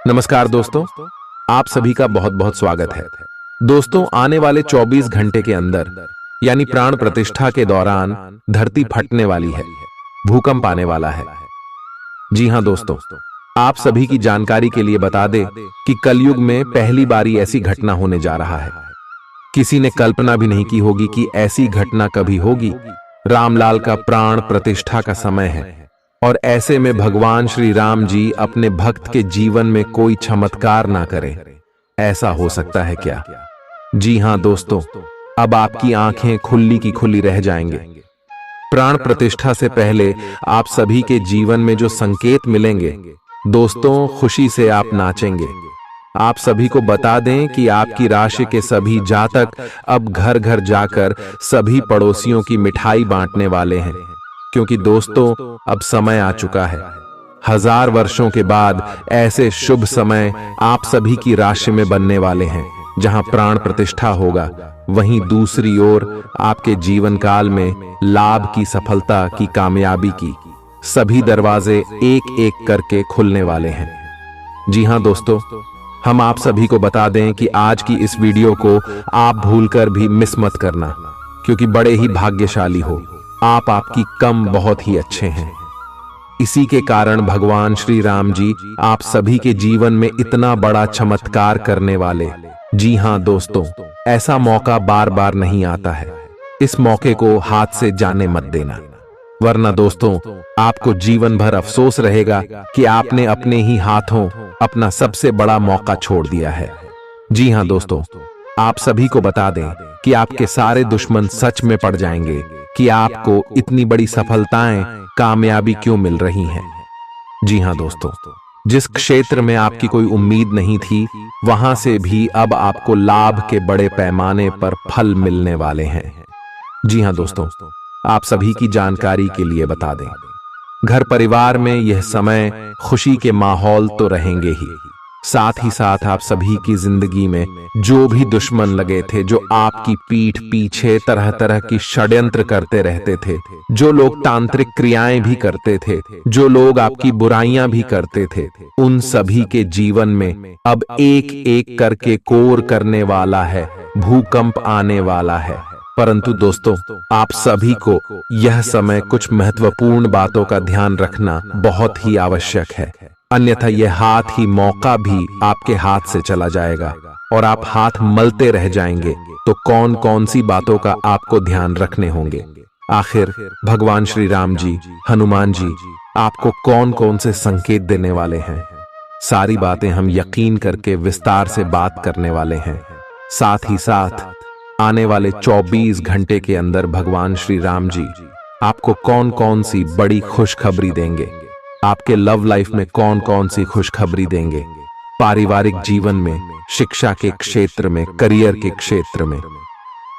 नमस्कार दोस्तों, आप सभी का बहुत बहुत स्वागत है। दोस्तों, आने वाले 24 घंटे के अंदर यानी प्राण प्रतिष्ठा के दौरान धरती फटने वाली है, भूकंप आने वाला है। जी हां दोस्तों, आप सभी की जानकारी के लिए बता दें कि कलयुग में पहली बारी ऐसी घटना होने जा रहा है। किसी ने कल्पना भी नहीं की होगी कि ऐसी घटना कभी होगी। रामलाल का प्राण प्रतिष्ठा का समय है और ऐसे में भगवान श्री राम जी अपने भक्त के जीवन में कोई चमत्कार ना करें, ऐसा हो सकता है क्या? जी हां दोस्तों, अब आपकी आंखें खुली की खुली रह जाएंगे। प्राण प्रतिष्ठा से पहले आप सभी के जीवन में जो संकेत मिलेंगे, दोस्तों खुशी से आप नाचेंगे। आप सभी को बता दें कि आपकी राशि के सभी जातक अब घर घर जाकर सभी पड़ोसियों की मिठाई बांटने वाले हैं, क्योंकि दोस्तों अब समय आ चुका है। 1000 वर्षों के बाद ऐसे शुभ समय आप सभी की राशि में बनने वाले हैं। जहां प्राण प्रतिष्ठा होगा, वहीं दूसरी ओर आपके जीवन काल में लाभ की, सफलता की, कामयाबी की सभी दरवाजे एक एक करके खुलने वाले हैं। जी हां दोस्तों, हम आप सभी को बता दें कि आज की इस वीडियो को आप भूलकर भी मिस मत करना, क्योंकि बड़े ही भाग्यशाली हो आप। आपकी कम बहुत ही अच्छे हैं। इसी के कारण भगवान श्री राम जी आप सभी के जीवन में इतना बड़ा चमत्कार करने वाले। जी हां दोस्तों, ऐसा मौका बार बार नहीं आता है। इस मौके को हाथ से जाने मत देना, वरना दोस्तों आपको जीवन भर अफसोस रहेगा कि आपने अपने ही हाथों अपना सबसे बड़ा मौका छोड़ दिया है। जी हां दोस्तों, आप सभी को बता दें कि आपके सारे दुश्मन सच में पड़ जाएंगे कि आपको इतनी बड़ी सफलताएं, कामयाबी क्यों मिल रही हैं। जी हां दोस्तों, जिस क्षेत्र में आपकी कोई उम्मीद नहीं थी, वहां से भी अब आपको लाभ के बड़े पैमाने पर फल मिलने वाले हैं। जी हां दोस्तों, आप सभी की जानकारी के लिए बता दें, घर परिवार में यह समय खुशी के माहौल तो रहेंगे ही, साथ ही साथ आप सभी की जिंदगी में जो भी दुश्मन लगे थे, जो आपकी पीठ पीछे तरह तरह की षड्यंत्र करते रहते थे, जो लोग तांत्रिक क्रियाएं भी करते थे, जो लोग आपकी बुराइयां भी करते थे, उन सभी के जीवन में अब एक एक करके कोर करने वाला है, भूकंप आने वाला है। परंतु दोस्तों, आप सभी को यह समय कुछ महत्वपूर्ण बातों का ध्यान रखना बहुत ही आवश्यक है, अन्यथा यह हाथ ही मौका भी आपके हाथ से चला जाएगा और आप हाथ मलते रह जाएंगे। तो कौन कौन सी बातों का आपको ध्यान रखने होंगे? आखिर भगवान श्री राम जी, हनुमान जी आपको कौन कौन से संकेत देने वाले हैं? सारी बातें हम यकीन करके विस्तार से बात करने वाले हैं। साथ ही साथ आने वाले 24 घंटे के अंदर भगवान श्री राम जी आपको कौन कौन सी बड़ी खुशखबरी देंगे, आपके लव लाइफ में कौन कौन सी खुशखबरी देंगे, पारिवारिक जीवन में, शिक्षा के क्षेत्र में, करियर के क्षेत्र में,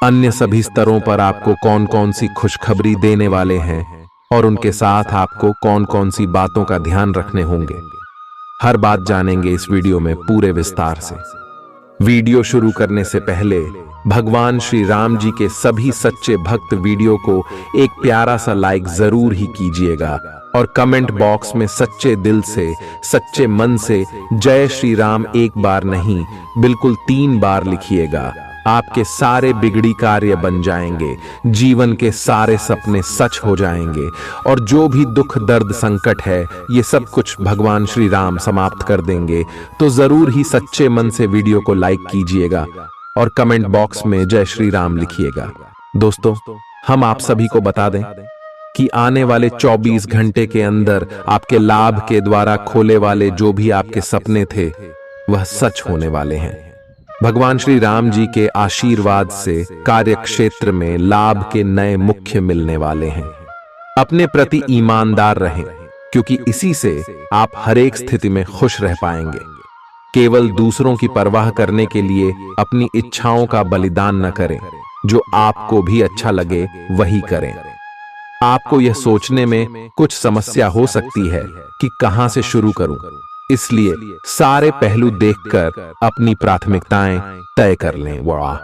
अन्य सभी स्तरों पर आपको कौन कौन सी खुशखबरी देने वाले हैं और उनके साथ आपको कौन कौन सी बातों का ध्यान रखने होंगे, हर बात जानेंगे इस वीडियो में पूरे विस्तार से। वीडियो शुरू करने से पहले भगवान श्री राम जी के सभी सच्चे भक्त वीडियो को एक प्यारा सा लाइक जरूर ही कीजिएगा और कमेंट बॉक्स में सच्चे दिल से, सच्चे मन से जय श्री राम एक बार नहीं बिल्कुल 3 बार लिखिएगा। आपके सारे बिगड़ी कार्य बन जाएंगे, जीवन के सारे सपने सच हो जाएंगे और जो भी दुख, दर्द, संकट है, ये सब कुछ भगवान श्री राम समाप्त कर देंगे। तो जरूर ही सच्चे मन से वीडियो को लाइक कीजिएगा और कमेंट बॉक्स में जय श्री राम लिखिएगा। दोस्तों, हम आप सभी को बता दें कि आने वाले 24 घंटे के अंदर आपके लाभ के द्वारा खोले वाले जो भी आपके सपने थे, वह सच होने वाले हैं। भगवान श्री राम जी के आशीर्वाद से कार्य क्षेत्र में लाभ के नए मुख्य मिलने वाले हैं। अपने प्रति ईमानदार रहें, क्योंकि इसी से आप हर एक स्थिति में खुश रह पाएंगे। केवल दूसरों की परवाह करने के लिए अपनी इच्छाओं का बलिदान न करें, जो आपको भी अच्छा लगे वही करें। आपको यह सोचने में कुछ समस्या हो सकती है कि कहां से शुरू करूं, इसलिए सारे पहलू देखकर अपनी प्राथमिकताएं तय कर लें। वाह,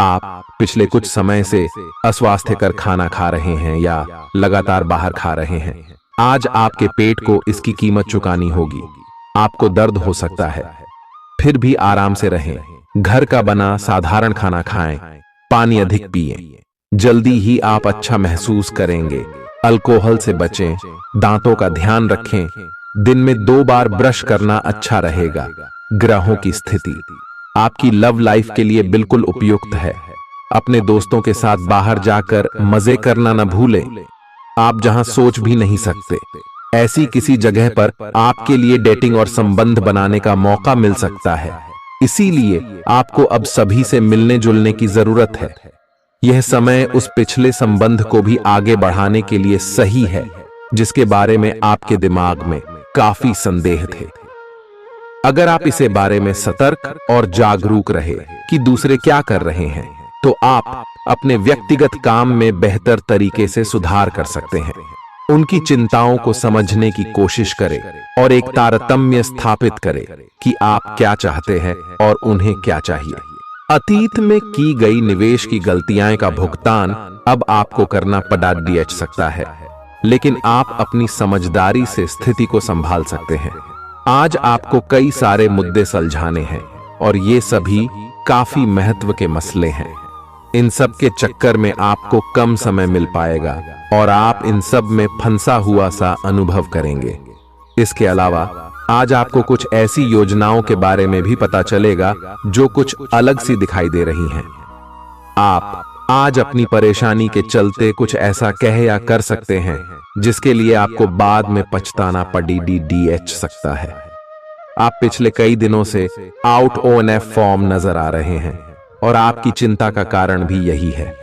आप पिछले कुछ समय से अस्वास्थ्यकर खाना खा रहे हैं या लगातार बाहर खा रहे हैं, आज आपके पेट को इसकी कीमत चुकानी होगी। आपको दर्द हो सकता है, फिर भी आराम से रहें। घर का बना साधारण खाना खाएं, पानी अधिक पिएं। जल्दी ही आप अच्छा महसूस करेंगे। अल्कोहल से बचें, दांतों का ध्यान रखें। दिन में 2 बार ब्रश करना अच्छा रहेगा। ग्रहों की स्थिति आपकी लव लाइफ के लिए बिल्कुल उपयुक्त है। अपने दोस्तों के साथ बाहर जाकर मजे करना न भूलें। आप जहां सोच भी नहीं सकते, ऐसी किसी जगह पर आपके लिए डेटिंग और संबंध बनाने का मौका मिल सकता है। इसीलिए आपको अब सभी से मिलने जुलने की जरूरत है। यह समय उस पिछले संबंध को भी आगे बढ़ाने के लिए सही है, जिसके बारे में आपके दिमाग में काफी संदेह थे। अगर आप इसे बारे में सतर्क और जागरूक रहे कि दूसरे क्या कर रहे हैं, तो आप अपने व्यक्तिगत काम में बेहतर तरीके से सुधार कर सकते हैं। उनकी चिंताओं को समझने की कोशिश करें और एक तारतम्य स्थापित करें कि आप क्या चाहते हैं और उन्हें क्या चाहिए। अतीत में की गई निवेश की गलतियां का भुगतान अब आपको करना पड़ सकता है, लेकिन आप अपनी समझदारी से स्थिति को संभाल सकते हैं। आज आपको कई सारे मुद्दे सुलझाने हैं और ये सभी काफी महत्व के मसले हैं। इन सब के चक्कर में आपको कम समय मिल पाएगा और आप इन सब में फंसा हुआ सा अनुभव करेंगे। इसके अलावा आज आपको कुछ ऐसी योजनाओं के बारे में भी पता चलेगा जो कुछ अलग सी दिखाई दे रही हैं। आप आज अपनी परेशानी के चलते कुछ ऐसा कह या कर सकते हैं जिसके लिए आपको बाद में पछताना पड़ सकता है। आप पिछले कई दिनों से आउट ऑन एफ फॉर्म नजर आ रहे हैं और आपकी चिंता का कारण भी यही है।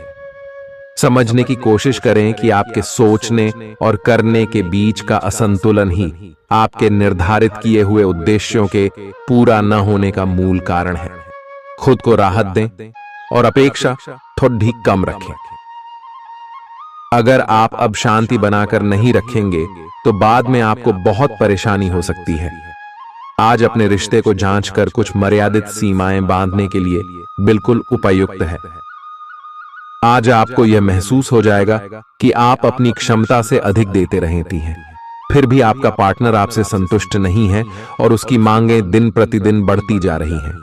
समझने की कोशिश करें कि आपके सोचने और करने के बीच का असंतुलन ही आपके निर्धारित किए हुए उद्देश्यों के पूरा न होने का मूल कारण है। खुद को राहत दें और अपेक्षा थोड़ी कम रखें। अगर आप अब शांति बनाकर नहीं रखेंगे तो बाद में आपको बहुत परेशानी हो सकती है। आज अपने रिश्ते को जांचकर कुछ मर्यादित सीमाएं बांधने के लिए बिल्कुल उपयुक्त है। आज आपको यह महसूस हो जाएगा कि आप अपनी क्षमता से अधिक देते रहती हैं, फिर भी आपका पार्टनर आपसे संतुष्ट नहीं है और उसकी मांगें दिन प्रतिदिन बढ़ती जा रही हैं।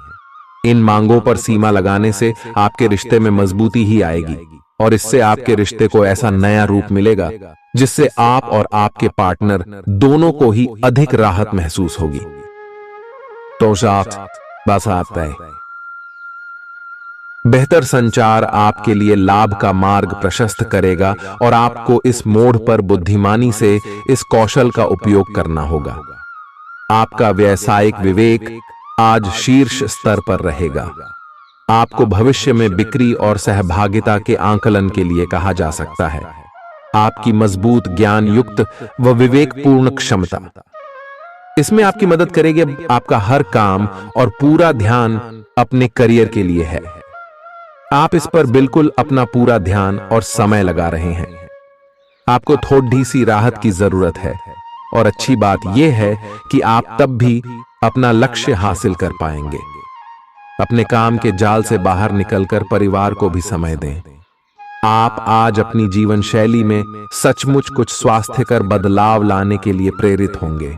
इन मांगों पर सीमा लगाने से आपके रिश्ते में मजबूती ही आएगी और इससे आपके रिश्ते को ऐसा नया रूप मिलेगा जिससे आप और आपके पार्टनर दोनों को ही अधिक राहत महसूस होगी। तो बस आता है। बेहतर संचार आपके लिए लाभ का मार्ग प्रशस्त करेगा और आपको इस मोड़ पर बुद्धिमानी से इस कौशल का उपयोग करना होगा। आपका व्यावसायिक विवेक आज शीर्ष स्तर पर रहेगा। आपको भविष्य में बिक्री और सहभागिता के आंकलन के लिए कहा जा सकता है। आपकी मजबूत ज्ञान युक्त व विवेकपूर्ण क्षमता इसमें आपकी मदद करेगी। आपका हर काम और पूरा ध्यान अपने करियर के लिए है। आप इस पर बिल्कुल अपना पूरा ध्यान और समय लगा रहे हैं। आपको थोड़ी सी राहत की जरूरत है और अच्छी बात यह है कि आप तब भी अपना लक्ष्य हासिल कर पाएंगे। अपने काम के जाल से बाहर निकलकर परिवार को भी समय दें। आप आज अपनी जीवन शैली में सचमुच कुछ स्वास्थ्यकर बदलाव लाने के लिए प्रेरित होंगे।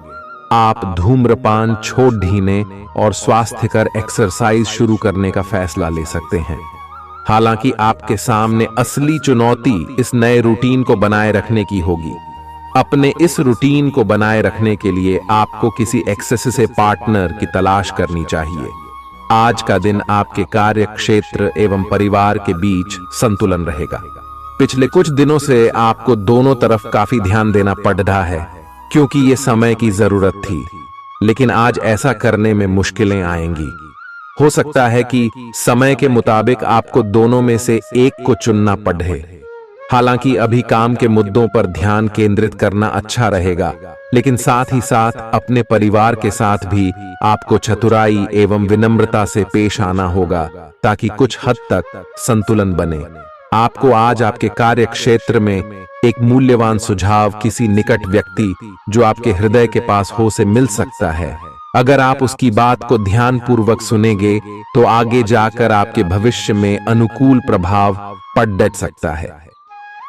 आप धूम्रपान छोड़ देने और स्वास्थ्यकर एक्सरसाइज शुरू करने का फैसला ले सकते हैं। हालांकि आपके सामने असली चुनौती इस नए रूटीन को बनाए रखने की होगी। अपने इस रूटीन को बनाए रखने के लिए आपको किसी एक्सेस से पार्टनर की तलाश करनी चाहिए। आज का दिन आपके कार्य क्षेत्र एवं परिवार के बीच संतुलन रहेगा। पिछले कुछ दिनों से आपको दोनों तरफ काफी ध्यान देना पड़ रहा है क्योंकि ये समय की जरूरत थी, लेकिन आज ऐसा करने में मुश्किलें आएंगी। हो सकता है कि समय के मुताबिक आपको दोनों में से एक को चुनना पड़े। हालांकि अभी काम के मुद्दों पर ध्यान केंद्रित करना अच्छा रहेगा, लेकिन साथ ही साथ अपने परिवार के साथ भी आपको चतुराई एवं विनम्रता से पेश आना होगा ताकि कुछ हद तक संतुलन बने। आपको आज आपके कार्य क्षेत्र में एक मूल्यवान सुझाव किसी निकट व्यक्ति जो आपके हृदय के पास हो से मिल सकता है। अगर आप उसकी बात को ध्यानपूर्वक सुनेंगे तो आगे जाकर आपके भविष्य में अनुकूल प्रभाव पड़ सकता है।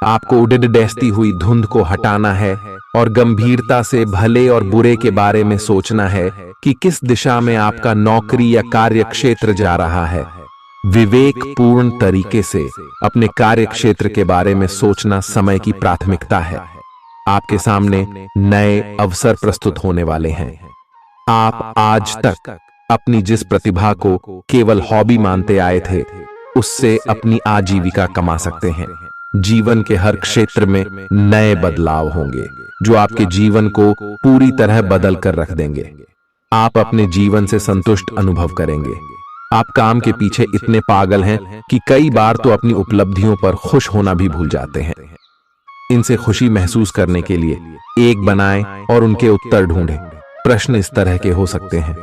आपको उड़ती हुई धुंध को हटाना है और गंभीरता से भले और बुरे के बारे में सोचना है कि किस दिशा में आपका नौकरी या कार्य क्षेत्र जा रहा है। विवेकपूर्ण तरीके से अपने कार्य क्षेत्र के बारे में सोचना समय की प्राथमिकता है। आपके सामने नए अवसर प्रस्तुत होने वाले हैं। आप आज तक अपनी जिस प्रतिभा को केवल हॉबी मानते आए थे, उससे अपनी आजीविका कमा सकते हैं। जीवन के हर क्षेत्र में नए बदलाव होंगे जो आपके जीवन को पूरी तरह बदल कर रख देंगे। आप अपने जीवन से संतुष्ट अनुभव करेंगे। आप काम के पीछे इतने पागल हैं कि कई बार तो अपनी उपलब्धियों पर खुश होना भी भूल जाते हैं। इनसे खुशी महसूस करने के लिए एक बनाएं और उनके उत्तर ढूंढें। प्रश्न इस तरह के हो सकते हैं: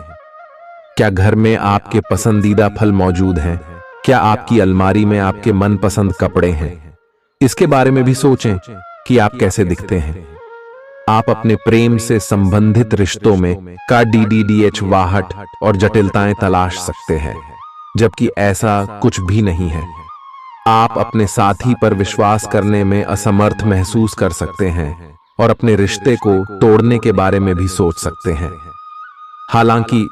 क्या घर में आपके पसंदीदा फल मौजूद हैं? क्या आपकी अलमारी में आपके मनपसंद कपड़े हैं? इसके बारे में भी सोचें कि आप कैसे दिखते हैं। आप अपने प्रेम से संबंधित रिश्तों में DDDH और जटिलताएं तलाश सकते हैं, जबकि ऐसा कुछ भी नहीं है। आप अपने साथी पर विश्वास करने में असमर्थ महसूस कर सकते हैं और अपने रिश्ते को तोड़ने के बारे में भी सोच सकते हैं। हालांकि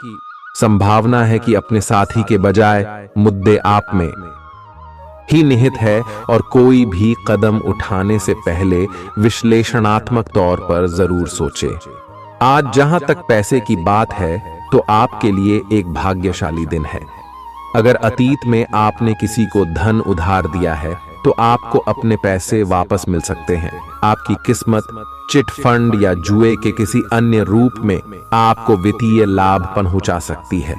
संभावना है कि अपने साथी के बजाय मुद्दे आप में ही निहित है और कोई भी कदम उठाने से पहले विश्लेषणात्मक तौर पर जरूर सोचे। आज जहां तक पैसे की बात है, तो आपके लिए एक भाग्यशाली दिन है। अगर अतीत में आपने किसी को धन उधार दिया है, तो आपको अपने पैसे वापस मिल सकते हैं। आपकी किस्मत चिट फंड या जुए के किसी अन्य रूप में आपको वित्तीय लाभ पहुंचा सकती है।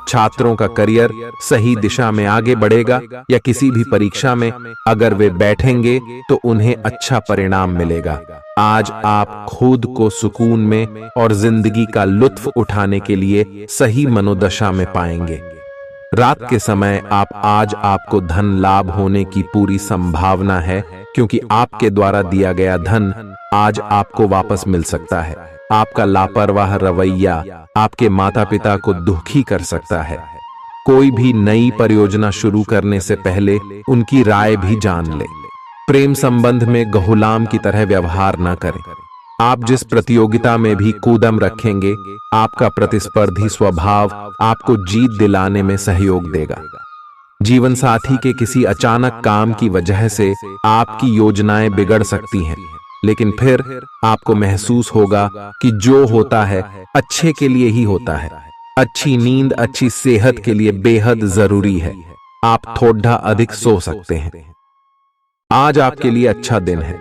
छात्रों का करियर सही दिशा में आगे बढ़ेगा या किसी भी परीक्षा में अगर वे बैठेंगे तो उन्हें अच्छा परिणाम मिलेगा। आज आप खुद को सुकून में और जिंदगी का लुत्फ उठाने के लिए सही मनोदशा में पाएंगे। रात के समय आज आपको धन लाभ होने की पूरी संभावना है, क्योंकि आपके द्वारा दिया गया धन आज आपको वापस मिल सकता है। आपका लापरवाह रवैया आपके माता पिता को दुखी कर सकता है। कोई भी नई परियोजना शुरू करने से पहले उनकी राय भी जान ले। प्रेम संबंध में गुलाम की तरह व्यवहार न करें। आप जिस प्रतियोगिता में भी कूदम रखेंगे, आपका प्रतिस्पर्धी स्वभाव आपको जीत दिलाने में सहयोग देगा। जीवन साथी के किसी अचानक काम की वजह से आपकी योजनाएं बिगड़ सकती हैं, लेकिन फिर आपको महसूस होगा कि जो होता है अच्छे के लिए ही होता है। अच्छी नींद अच्छी सेहत के लिए बेहद जरूरी है। आप थोड़ा अधिक सो सकते हैं। आज आपके लिए अच्छा दिन है।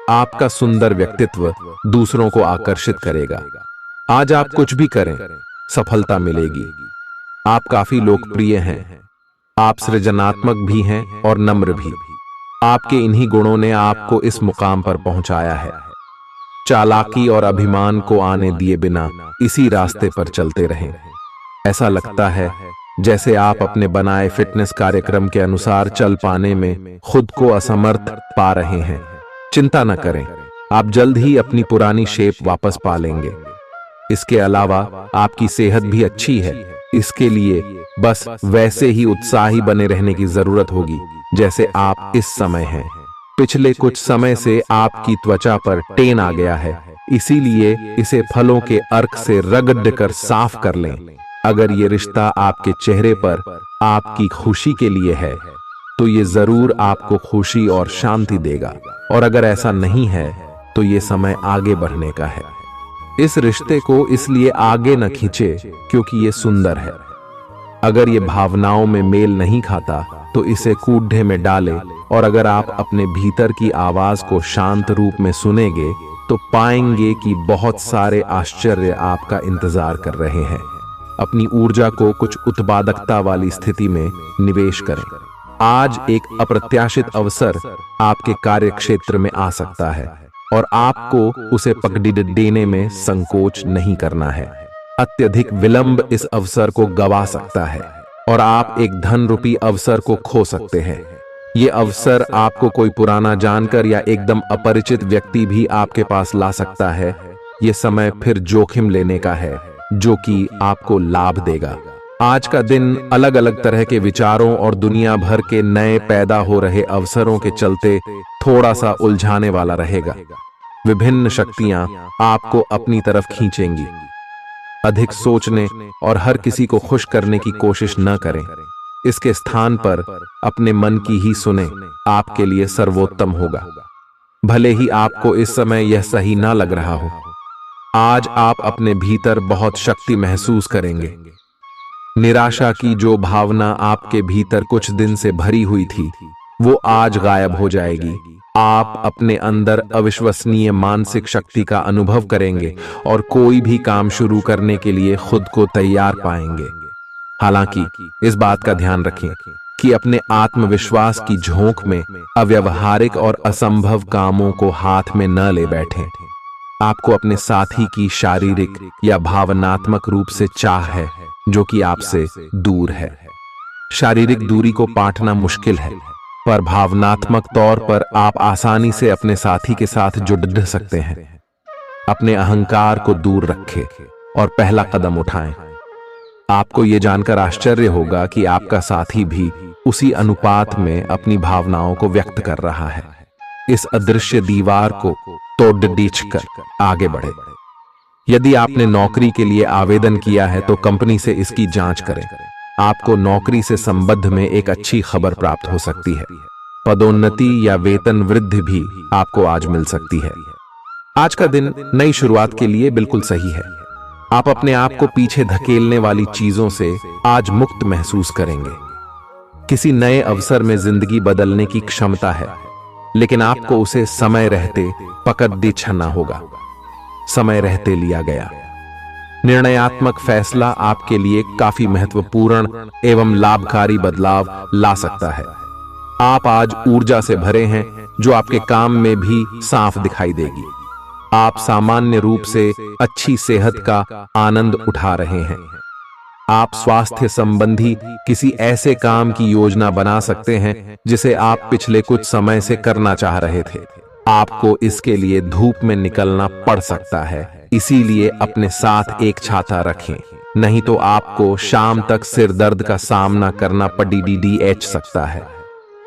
आपका सुंदर व्यक्तित्व दूसरों को आकर्षित करेगा। आज आप कुछ भी करें, सफलता मिलेगी। आप काफी लोकप्रिय हैं। आप सृजनात्मक भी हैं और नम्र भी। आपके इन्हीं गुणों ने आपको इस मुकाम पर पहुंचाया है। चालाकी और अभिमान को आने दिए बिना इसी रास्ते पर चलते रहें। ऐसा लगता है जैसे आप अपने बनाए फिटनेस कार्यक्रम के अनुसार चल पाने में खुद को असमर्थ पा रहे हैं। चिंता न करें, आप जल्द ही अपनी पुरानी शेप वापस पा लेंगे। इसके अलावा आपकी सेहत भी अच्छी है। इसके लिए बस वैसे ही उत्साही बने रहने की जरूरत होगी जैसे आप इस समय हैं। पिछले कुछ समय से आपकी त्वचा पर टेन आ गया है, इसीलिए इसे फलों के अर्क से रगड़ कर साफ कर लें। अगर ये रिश्ता आपके चेहरे पर आपकी खुशी के लिए है, तो ये जरूर आपको खुशी और शांति देगा, और अगर ऐसा नहीं है तो ये समय आगे बढ़ने का है। इस रिश्ते को इसलिए आगे न खींचे क्योंकि ये सुंदर है। अगर ये भावनाओं में मेल नहीं खाता तो इसे कूढ़े में डाले, और अगर आप अपने भीतर की आवाज को शांत रूप में सुनेंगे तो पाएंगे कि बहुत सारे आश्चर्य आपका इंतजार कर रहे हैं। अपनी ऊर्जा को कुछ उत्पादकता वाली स्थिति में निवेश करें। आज एक अप्रत्याशित अवसर आपके कार्य क्षेत्र में आ सकता है और आपको उसे पकड़ देने में संकोच नहीं करना है। अत्यधिक विलंब इस अवसर को गवा सकता है और आप एक धन रूपी अवसर को खो सकते हैं। ये अवसर आपको कोई पुराना जानकर या एकदम अपरिचित व्यक्ति भी आपके पास ला सकता है। ये समय फिर जोखिम लेने का है जो कि आपको लाभ देगा। आज का दिन अलग अलग तरह के विचारों और दुनिया भर के नए पैदा हो रहे अवसरों के चलते थोड़ा सा उलझाने वाला रहेगा। विभिन्न शक्तियां आपको अपनी तरफ खींचेंगी। अधिक सोचने और हर किसी को खुश करने की कोशिश न करें। इसके स्थान पर अपने मन की ही सुने, आपके लिए सर्वोत्तम होगा। भले ही आपको इस समय यह सही ना लग रहा हो, आज आप अपने भीतर बहुत शक्ति महसूस करेंगे। निराशा की जो भावना आपके भीतर कुछ दिन से भरी हुई थी, वो आज गायब हो जाएगी। आप अपने अंदर अविश्वसनीय मानसिक शक्ति का अनुभव करेंगे और कोई भी काम शुरू करने के लिए खुद को तैयार पाएंगे। हालांकि इस बात का ध्यान रखें कि अपने आत्मविश्वास की झोंक में अव्यावहारिक और असंभव कामों को हाथ में न ले बैठें। आपको अपने साथी की शारीरिक या भावनात्मक रूप से चाह है जो कि आपसे दूर है। शारीरिक दूरी को पाटना मुश्किल है, पर भावनात्मक तौर पर आप आसानी से अपने साथी के साथ जुड़ सकते हैं। अपने अहंकार को दूर रखें और पहला कदम उठाएं। आपको यह जानकर आश्चर्य होगा कि आपका साथी भी उसी अनुपात में अपनी भावनाओं को व्यक्त कर रहा है। इस अदृश्य दीवार को तोड़ आगे बढ़े। यदि आपने नौकरी के लिए आवेदन किया है तो कंपनी से इसकी जांच करें। आपको नौकरी से संबंध में एक अच्छी खबर प्राप्त हो सकती है। पदोन्नति या वेतन वृद्धि भी आपको आज मिल सकती है। आज का दिन नई शुरुआत के लिए बिल्कुल सही है। आप अपने आप को पीछे धकेलने वाली चीजों से आज मुक्त महसूस करेंगे। किसी नए अवसर में जिंदगी बदलने की क्षमता है, लेकिन आपको उसे समय रहते पकड़ छना होगा। समय रहते लिया गया निर्णयात्मक फैसला आपके लिए काफी महत्वपूर्ण एवं लाभकारी बदलाव ला सकता है। आप आज ऊर्जा से भरे हैं जो आपके काम में भी साफ दिखाई देगी। आप सामान्य रूप से अच्छी सेहत का आनंद उठा रहे हैं। आप स्वास्थ्य संबंधी किसी ऐसे काम की योजना बना सकते हैं जिसे आप पिछले कुछ समय से करना चाह रहे थे। आपको इसके लिए धूप में निकलना पड़ सकता है, इसीलिए अपने साथ एक छाता रखें, नहीं तो आपको शाम तक सिर दर्द का सामना करना पड़ सकता है।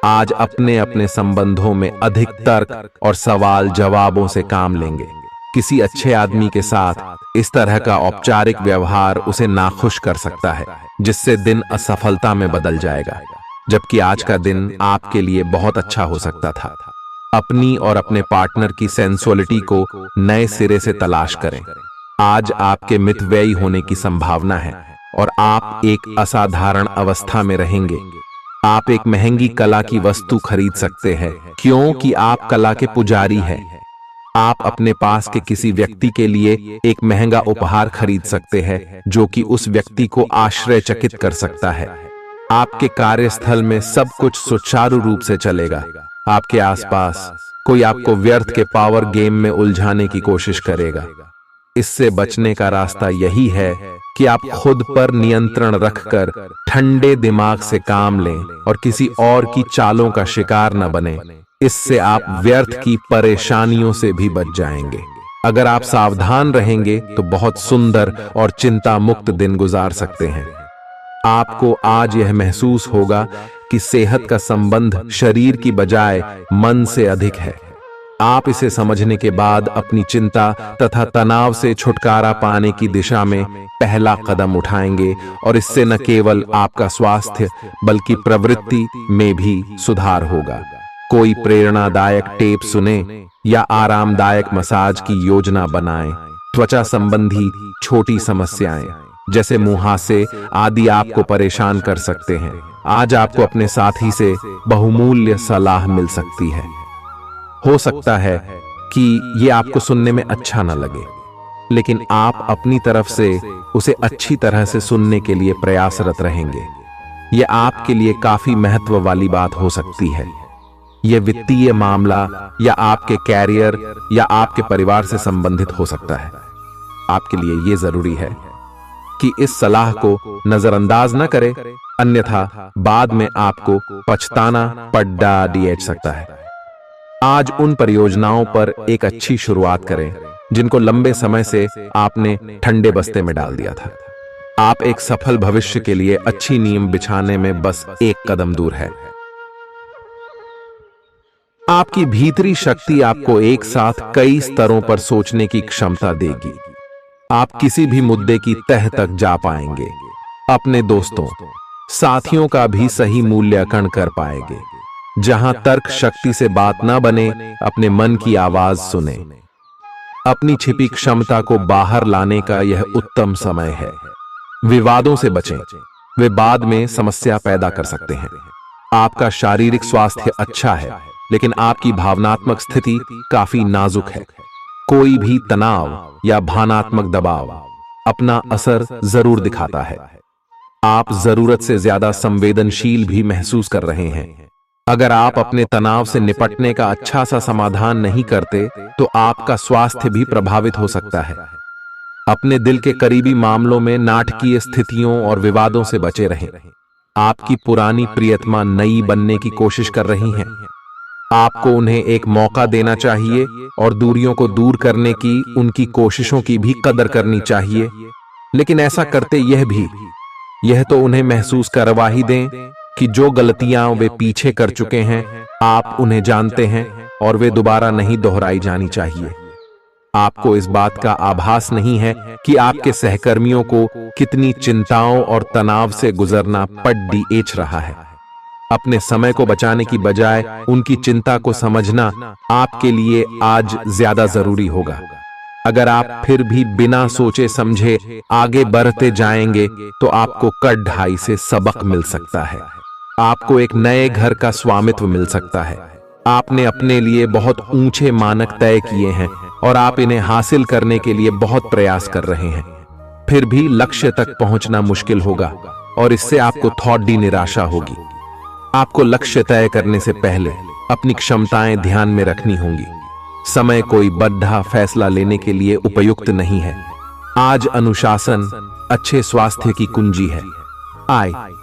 आज अपने अपने संबंधों में अधिक तर्क और सवाल जवाबों से काम लेंगे। किसी अच्छे आदमी के साथ इस तरह का औपचारिक व्यवहार उसे नाखुश कर सकता है, जिससे दिन असफलता में बदल जाएगा। जबकि आज का दिन आपके लिए बहुत अच्छा हो सकता था। अपनी और अपने पार्टनर की सेंसुअलिटी को नए सिरे से तलाश करें। आज आपके मितव्ययी होने की संभावना है और आप एक असाधारण अवस्था में रहेंगे। आप एक महंगी कला की वस्तु खरीद सकते हैं क्योंकि आप कला के पुजारी हैं। आप अपने पास के किसी व्यक्ति के लिए एक महंगा उपहार खरीद सकते हैं जो कि उस व्यक्ति को आश्चर्यचकित कर सकता है। आपके कार्यस्थल में सब कुछ सुचारू रूप से चलेगा। आपके आसपास कोई आपको व्यर्थ के पावर गेम में उलझाने की कोशिश करेगा। इससे बचने का रास्ता यही है कि आप खुद पर नियंत्रण रखकर ठंडे दिमाग से काम लें और किसी और की चालों का शिकार न बने। इससे आप व्यर्थ की परेशानियों से भी बच जाएंगे। अगर आप सावधान रहेंगे तो बहुत सुंदर और चिंता मुक्त दिन गुजार सकते हैं। आपको आज यह महसूस होगा कि सेहत का संबंध शरीर की बजाय मन से अधिक है। आप इसे समझने के बाद अपनी चिंता तथा तनाव से छुटकारा पाने की दिशा में पहला कदम उठाएंगे और इससे न केवल आपका स्वास्थ्य बल्कि प्रवृत्ति में भी सुधार होगा। कोई प्रेरणादायक टेप सुने या आरामदायक मसाज की योजना बनाएं। त्वचा संबंधी छोटी समस्याएं जैसे मुहासे आदि आपको परेशान कर सकते हैं। आज आपको अपने साथी से बहुमूल्य सलाह मिल सकती है। हो सकता है कि ये आपको सुनने में अच्छा न लगे, लेकिन आप अपनी तरफ से उसे अच्छी तरह से सुनने के लिए प्रयासरत रहेंगे। यह आपके लिए काफी महत्व वाली बात हो सकती है। यह वित्तीय मामला या आपके कैरियर या आपके परिवार से संबंधित हो सकता है। आपके लिए यह जरूरी है कि इस सलाह को नजरअंदाज न करें, अन्यथा बाद में आपको पछताना पड़ सकता है। आज उन परियोजनाओं पर एक अच्छी शुरुआत करें जिनको लंबे समय से आपने ठंडे बस्ते में डाल दिया था। आप एक सफल भविष्य के लिए अच्छी नींव बिछाने में बस एक कदम दूर है। आपकी भीतरी शक्ति आपको एक साथ कई स्तरों पर सोचने की क्षमता देगी। आप किसी भी मुद्दे की तह तक जा पाएंगे, अपने दोस्तों साथियों का भी सही मूल्यांकन कर पाएंगे। जहां तर्क शक्ति से बात ना बने, अपने मन की आवाज सुने। अपनी छिपी क्षमता को बाहर लाने का यह उत्तम समय है। विवादों से बचें, वे बाद में समस्या पैदा कर सकते हैं। आपका शारीरिक स्वास्थ्य अच्छा है, लेकिन आपकी भावनात्मक स्थिति काफी नाजुक है। कोई भी तनाव या भावनात्मक दबाव अपना असर जरूर दिखाता है। आप जरूरत से ज्यादा संवेदनशील भी महसूस कर रहे हैं। अगर आप अपने तनाव से निपटने का अच्छा सा समाधान नहीं करते, तो आपका स्वास्थ्य भी प्रभावित हो सकता है। अपने दिल के करीबी मामलों में नाटकीय स्थितियों और विवादों से बचे रहें। आपकी पुरानी प्रियतमा नई बनने की कोशिश कर रही हैं। आपको उन्हें एक मौका देना चाहिए और दूरियों को दूर करने की उनकी कोशिशों की भी कदर करनी चाहिए। लेकिन ऐसा करते यह तो उन्हें महसूस करवा ही दें कि जो गलतियां वे पीछे कर चुके हैं, आप उन्हें जानते हैं और वे दोबारा नहीं दोहराई जानी चाहिए। आपको इस बात का आभास नहीं है कि आपके सहकर्मियों को कितनी चिंताओं और तनाव से गुजरना पड़ रहा है। अपने समय को बचाने की बजाय उनकी चिंता को समझना आपके लिए आज ज्यादा जरूरी होगा। अगर आप फिर भी बिना सोचे समझे आगे बढ़ते जाएंगे, तो आपको कड़ाई से सबक मिल सकता है। आपको एक नए घर का स्वामित्व मिल सकता है। आपने अपने लिए बहुत ऊंचे मानक तय किए हैं और आप इन्हें हासिल करने के लिए बहुत प्रयास कर रहे हैं। फिर भी लक्ष्य तक पहुंचना मुश्किल होगा और इससे आपको थोड़ी निराशा होगी। आपको लक्ष्य तय करने से पहले अपनी क्षमताएं ध्यान में रखनी होंगी। समय कोई बड़ा फैसला लेने के लिए उपयुक्त नहीं है। आज अनुशासन अच्छे स्वास्थ्य की कुंजी है।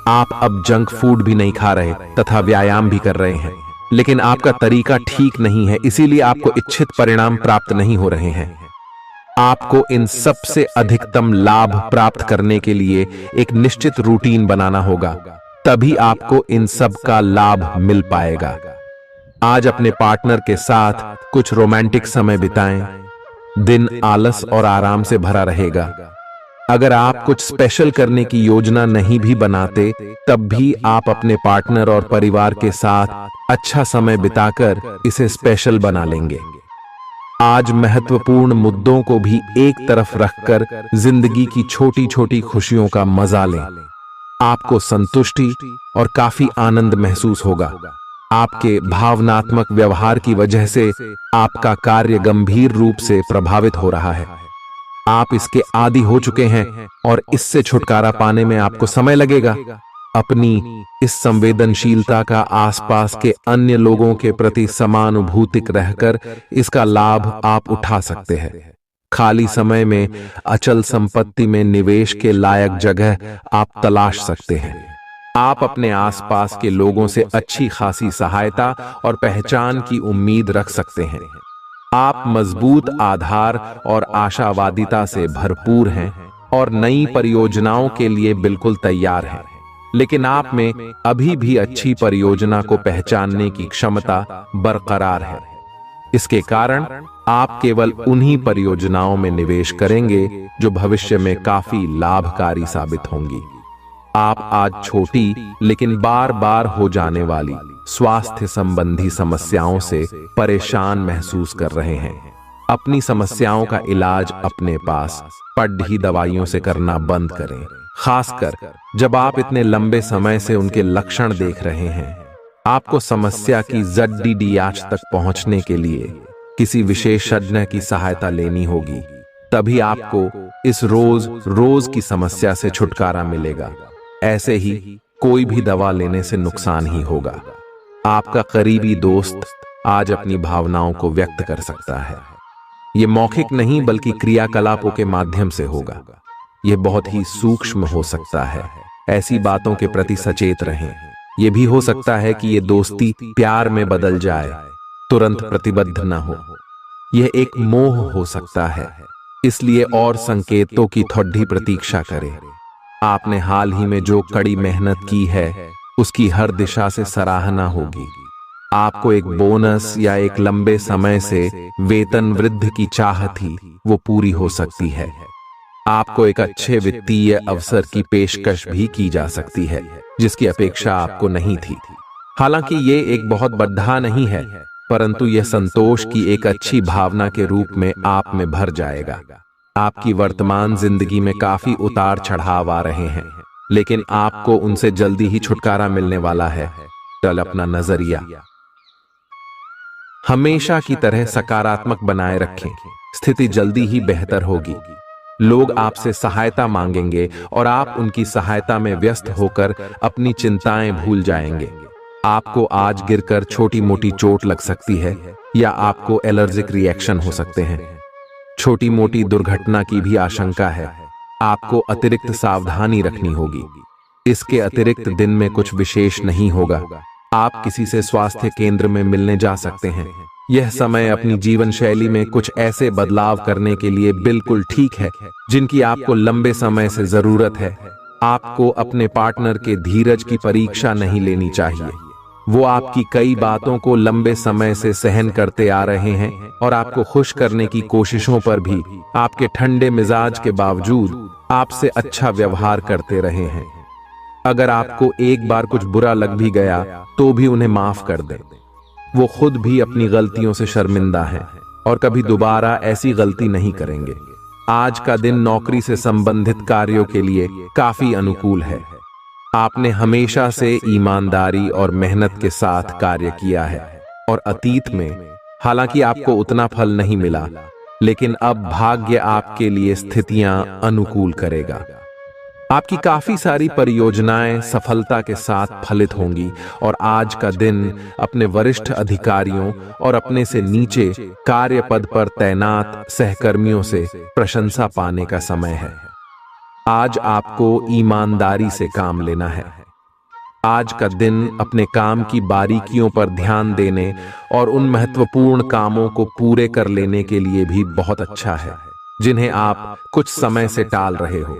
आप अब जंक फूड भी नहीं खा रहे तथा व्यायाम भी कर रहे हैं, लेकिन आपका तरीका ठीक नहीं है, इसीलिए आपको इच्छित परिणाम प्राप्त नहीं हो रहे हैं। आपको इन सब से अधिकतम लाभ प्राप्त करने के लिए एक निश्चित रूटीन बनाना होगा, तभी आपको इन सब का लाभ मिल पाएगा। आज अपने पार्टनर के साथ कुछ रोमांटिक समय बिताएं। दिन आलस और आराम से भरा रहेगा। अगर आप कुछ स्पेशल करने की योजना नहीं भी बनाते, तब भी आप अपने पार्टनर और परिवार के साथ अच्छा समय बिताकर इसे स्पेशल बना लेंगे। आज महत्वपूर्ण मुद्दों को भी एक तरफ रखकर जिंदगी की छोटी छोटी खुशियों का मजा लें। आपको संतुष्टि और काफी आनंद महसूस होगा। आपके भावनात्मक व्यवहार की वजह से आपका कार्य गंभीर रूप से प्रभावित हो रहा है। आप इसके आदी हो चुके हैं और इससे छुटकारा पाने में आपको समय लगेगा। अपनी इस संवेदनशीलता का आसपास के अन्य लोगों के प्रति समानुभूतिक रहकर इसका लाभ आप उठा सकते हैं। खाली समय में अचल संपत्ति में निवेश के लायक जगह आप तलाश सकते हैं। आप अपने आसपास के लोगों से अच्छी खासी सहायता और पहचान की उम्मीद रख सकते हैं। आप मजबूत आधार और आशावादिता से भरपूर हैं और नई परियोजनाओं के लिए बिल्कुल तैयार हैं। लेकिन आप में अभी भी अच्छी परियोजना को पहचानने की क्षमता बरकरार है। इसके कारण आप केवल उन्हीं परियोजनाओं में निवेश करेंगे जो भविष्य में काफी लाभकारी साबित होंगी। आप आज छोटी लेकिन बार बार हो जाने वाली स्वास्थ्य संबंधी समस्याओं से परेशान महसूस कर रहे हैं। अपनी समस्याओं का इलाज अपने पास पड़ी दवाइयों से करना बंद करें, खासकर जब आप इतने लंबे समय से उनके लक्षण देख रहे हैं। आपको समस्या की जड़ तक पहुंचने के लिए किसी विशेषज्ञ की सहायता लेनी होगी, तभी आपको इस रोज की समस्या से छुटकारा मिलेगा। ऐसे ही कोई भी दवा लेने से नुकसान ही होगा। आपका करीबी दोस्त आज अपनी भावनाओं को व्यक्त कर सकता है। यह मौखिक नहीं बल्कि क्रियाकलापों के माध्यम से होगा। यह बहुत ही सूक्ष्म हो सकता है। ऐसी बातों के प्रति सचेत रहें। यह भी हो सकता है कि यह दोस्ती प्यार में बदल जाए, तुरंत प्रतिबद्ध न हो। यह एक मोह हो सकता है, इसलिए और संकेतों की थोड़ी प्रतीक्षा करें। आपने हाल ही में जो कड़ी मेहनत की है उसकी हर दिशा से सराहना होगी। आपको एक बोनस या एक लंबे समय से वेतन वृद्धि की चाह थी, वो पूरी हो सकती है। आपको एक अच्छे वित्तीय अवसर की पेशकश भी की जा सकती है जिसकी अपेक्षा आपको नहीं थी। हालांकि ये एक बहुत बड़ा नहीं है, परंतु यह संतोष की एक अच्छी भावना के रूप में आप में भर जाएगा। आपकी वर्तमान जिंदगी में काफी उतार चढ़ाव आ रहे हैं, लेकिन आपको उनसे जल्दी ही छुटकारा मिलने वाला है। कल अपना नजरिया हमेशा की तरह सकारात्मक बनाए रखें, स्थिति जल्दी ही बेहतर होगी। लोग आपसे सहायता मांगेंगे और आप उनकी सहायता में व्यस्त होकर अपनी चिंताएं भूल जाएंगे। आपको आज गिरकर छोटी मोटी चोट लग सकती है या आपको एलर्जिक रिएक्शन हो सकते हैं। छोटी मोटी दुर्घटना की भी आशंका है। आपको अतिरिक्त सावधानी रखनी होगी। इसके अतिरिक्त दिन में कुछ विशेष नहीं होगा। आप किसी से स्वास्थ्य केंद्र में मिलने जा सकते हैं। यह समय अपनी जीवन शैली में कुछ ऐसे बदलाव करने के लिए बिल्कुल ठीक है जिनकी आपको लंबे समय से जरूरत है। आपको अपने पार्टनर के धीरज की परीक्षा नहीं लेनी चाहिए। वो आपकी कई बातों को लंबे समय से सहन करते आ रहे हैं और आपको खुश करने की कोशिशों पर भी आपके ठंडे मिजाज के बावजूद आपसे अच्छा व्यवहार करते रहे हैं। अगर आपको एक बार कुछ बुरा लग भी गया तो भी उन्हें माफ कर दें। वो खुद भी अपनी गलतियों से शर्मिंदा हैं और कभी दोबारा ऐसी गलती नहीं करेंगे। आज का दिन नौकरी से संबंधित कार्यों के लिए काफी अनुकूल है। आपने हमेशा से ईमानदारी और मेहनत के साथ कार्य किया है और अतीत में हालांकि आपको उतना फल नहीं मिला, लेकिन अब भाग्य आपके लिए स्थितियां अनुकूल करेगा। आपकी काफी सारी परियोजनाएं सफलता के साथ फलित होंगी और आज का दिन अपने वरिष्ठ अधिकारियों और अपने से नीचे कार्य पद पर तैनात सहकर्मियों से प्रशंसा पाने का समय है। आज आपको ईमानदारी से काम लेना है। आज का दिन अपने काम की बारीकियों पर ध्यान देने और उन महत्वपूर्ण कामों को पूरे कर लेने के लिए भी बहुत अच्छा है जिन्हें आप कुछ समय से टाल रहे हो।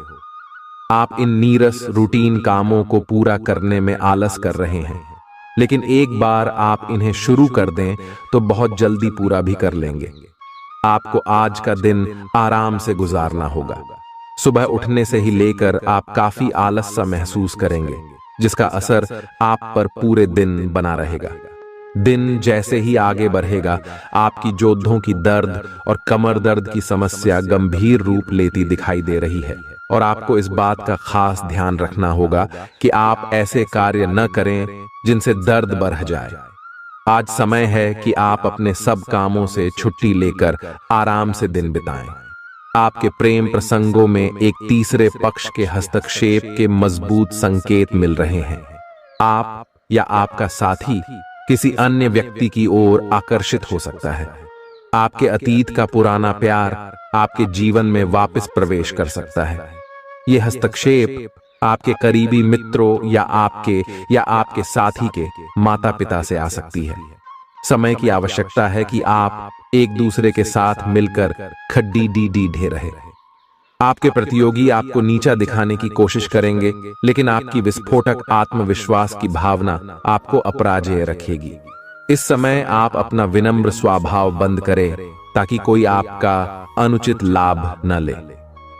आप इन नीरस रूटीन कामों को पूरा करने में आलस कर रहे हैं, लेकिन एक बार आप इन्हें शुरू कर दें तो बहुत जल्दी पूरा भी कर लेंगे। आपको आज का दिन आराम से गुजारना होगा। सुबह उठने से ही लेकर आप काफी आलस सा महसूस करेंगे, जिसका असर आप पर पूरे दिन बना रहेगा। दिन जैसे ही आगे बढ़ेगा, आपकी जोड़ों की दर्द और कमर दर्द की समस्या गंभीर रूप लेती दिखाई दे रही है और आपको इस बात का खास ध्यान रखना होगा कि आप ऐसे कार्य न करें जिनसे दर्द बढ़ जाए। आज समय है कि आप अपने सब कामों से छुट्टी लेकर आराम से दिन बिताएं। आपके प्रेम प्रसंगों में एक तीसरे पक्ष के हस्तक्षेप के मजबूत संकेत मिल रहे हैं। आप या आपका साथी किसी अन्य व्यक्ति की ओर आकर्षित हो सकता है। आपके अतीत का पुराना प्यार आपके जीवन में वापस प्रवेश कर सकता है। यह हस्तक्षेप आपके करीबी मित्रों या आपके साथी के माता पिता से आ सकती है। समय की आवश्यकता है कि आप एक दूसरे के साथ मिलकर खड्डी डी ढे रहे। आपके प्रतियोगी आपको नीचा दिखाने की कोशिश करेंगे, लेकिन आपकी विस्फोटक आत्मविश्वास की भावना आपको अपराजेय रखेगी। इस समय आप अपना विनम्र स्वभाव बंद करें ताकि कोई आपका अनुचित लाभ न ले।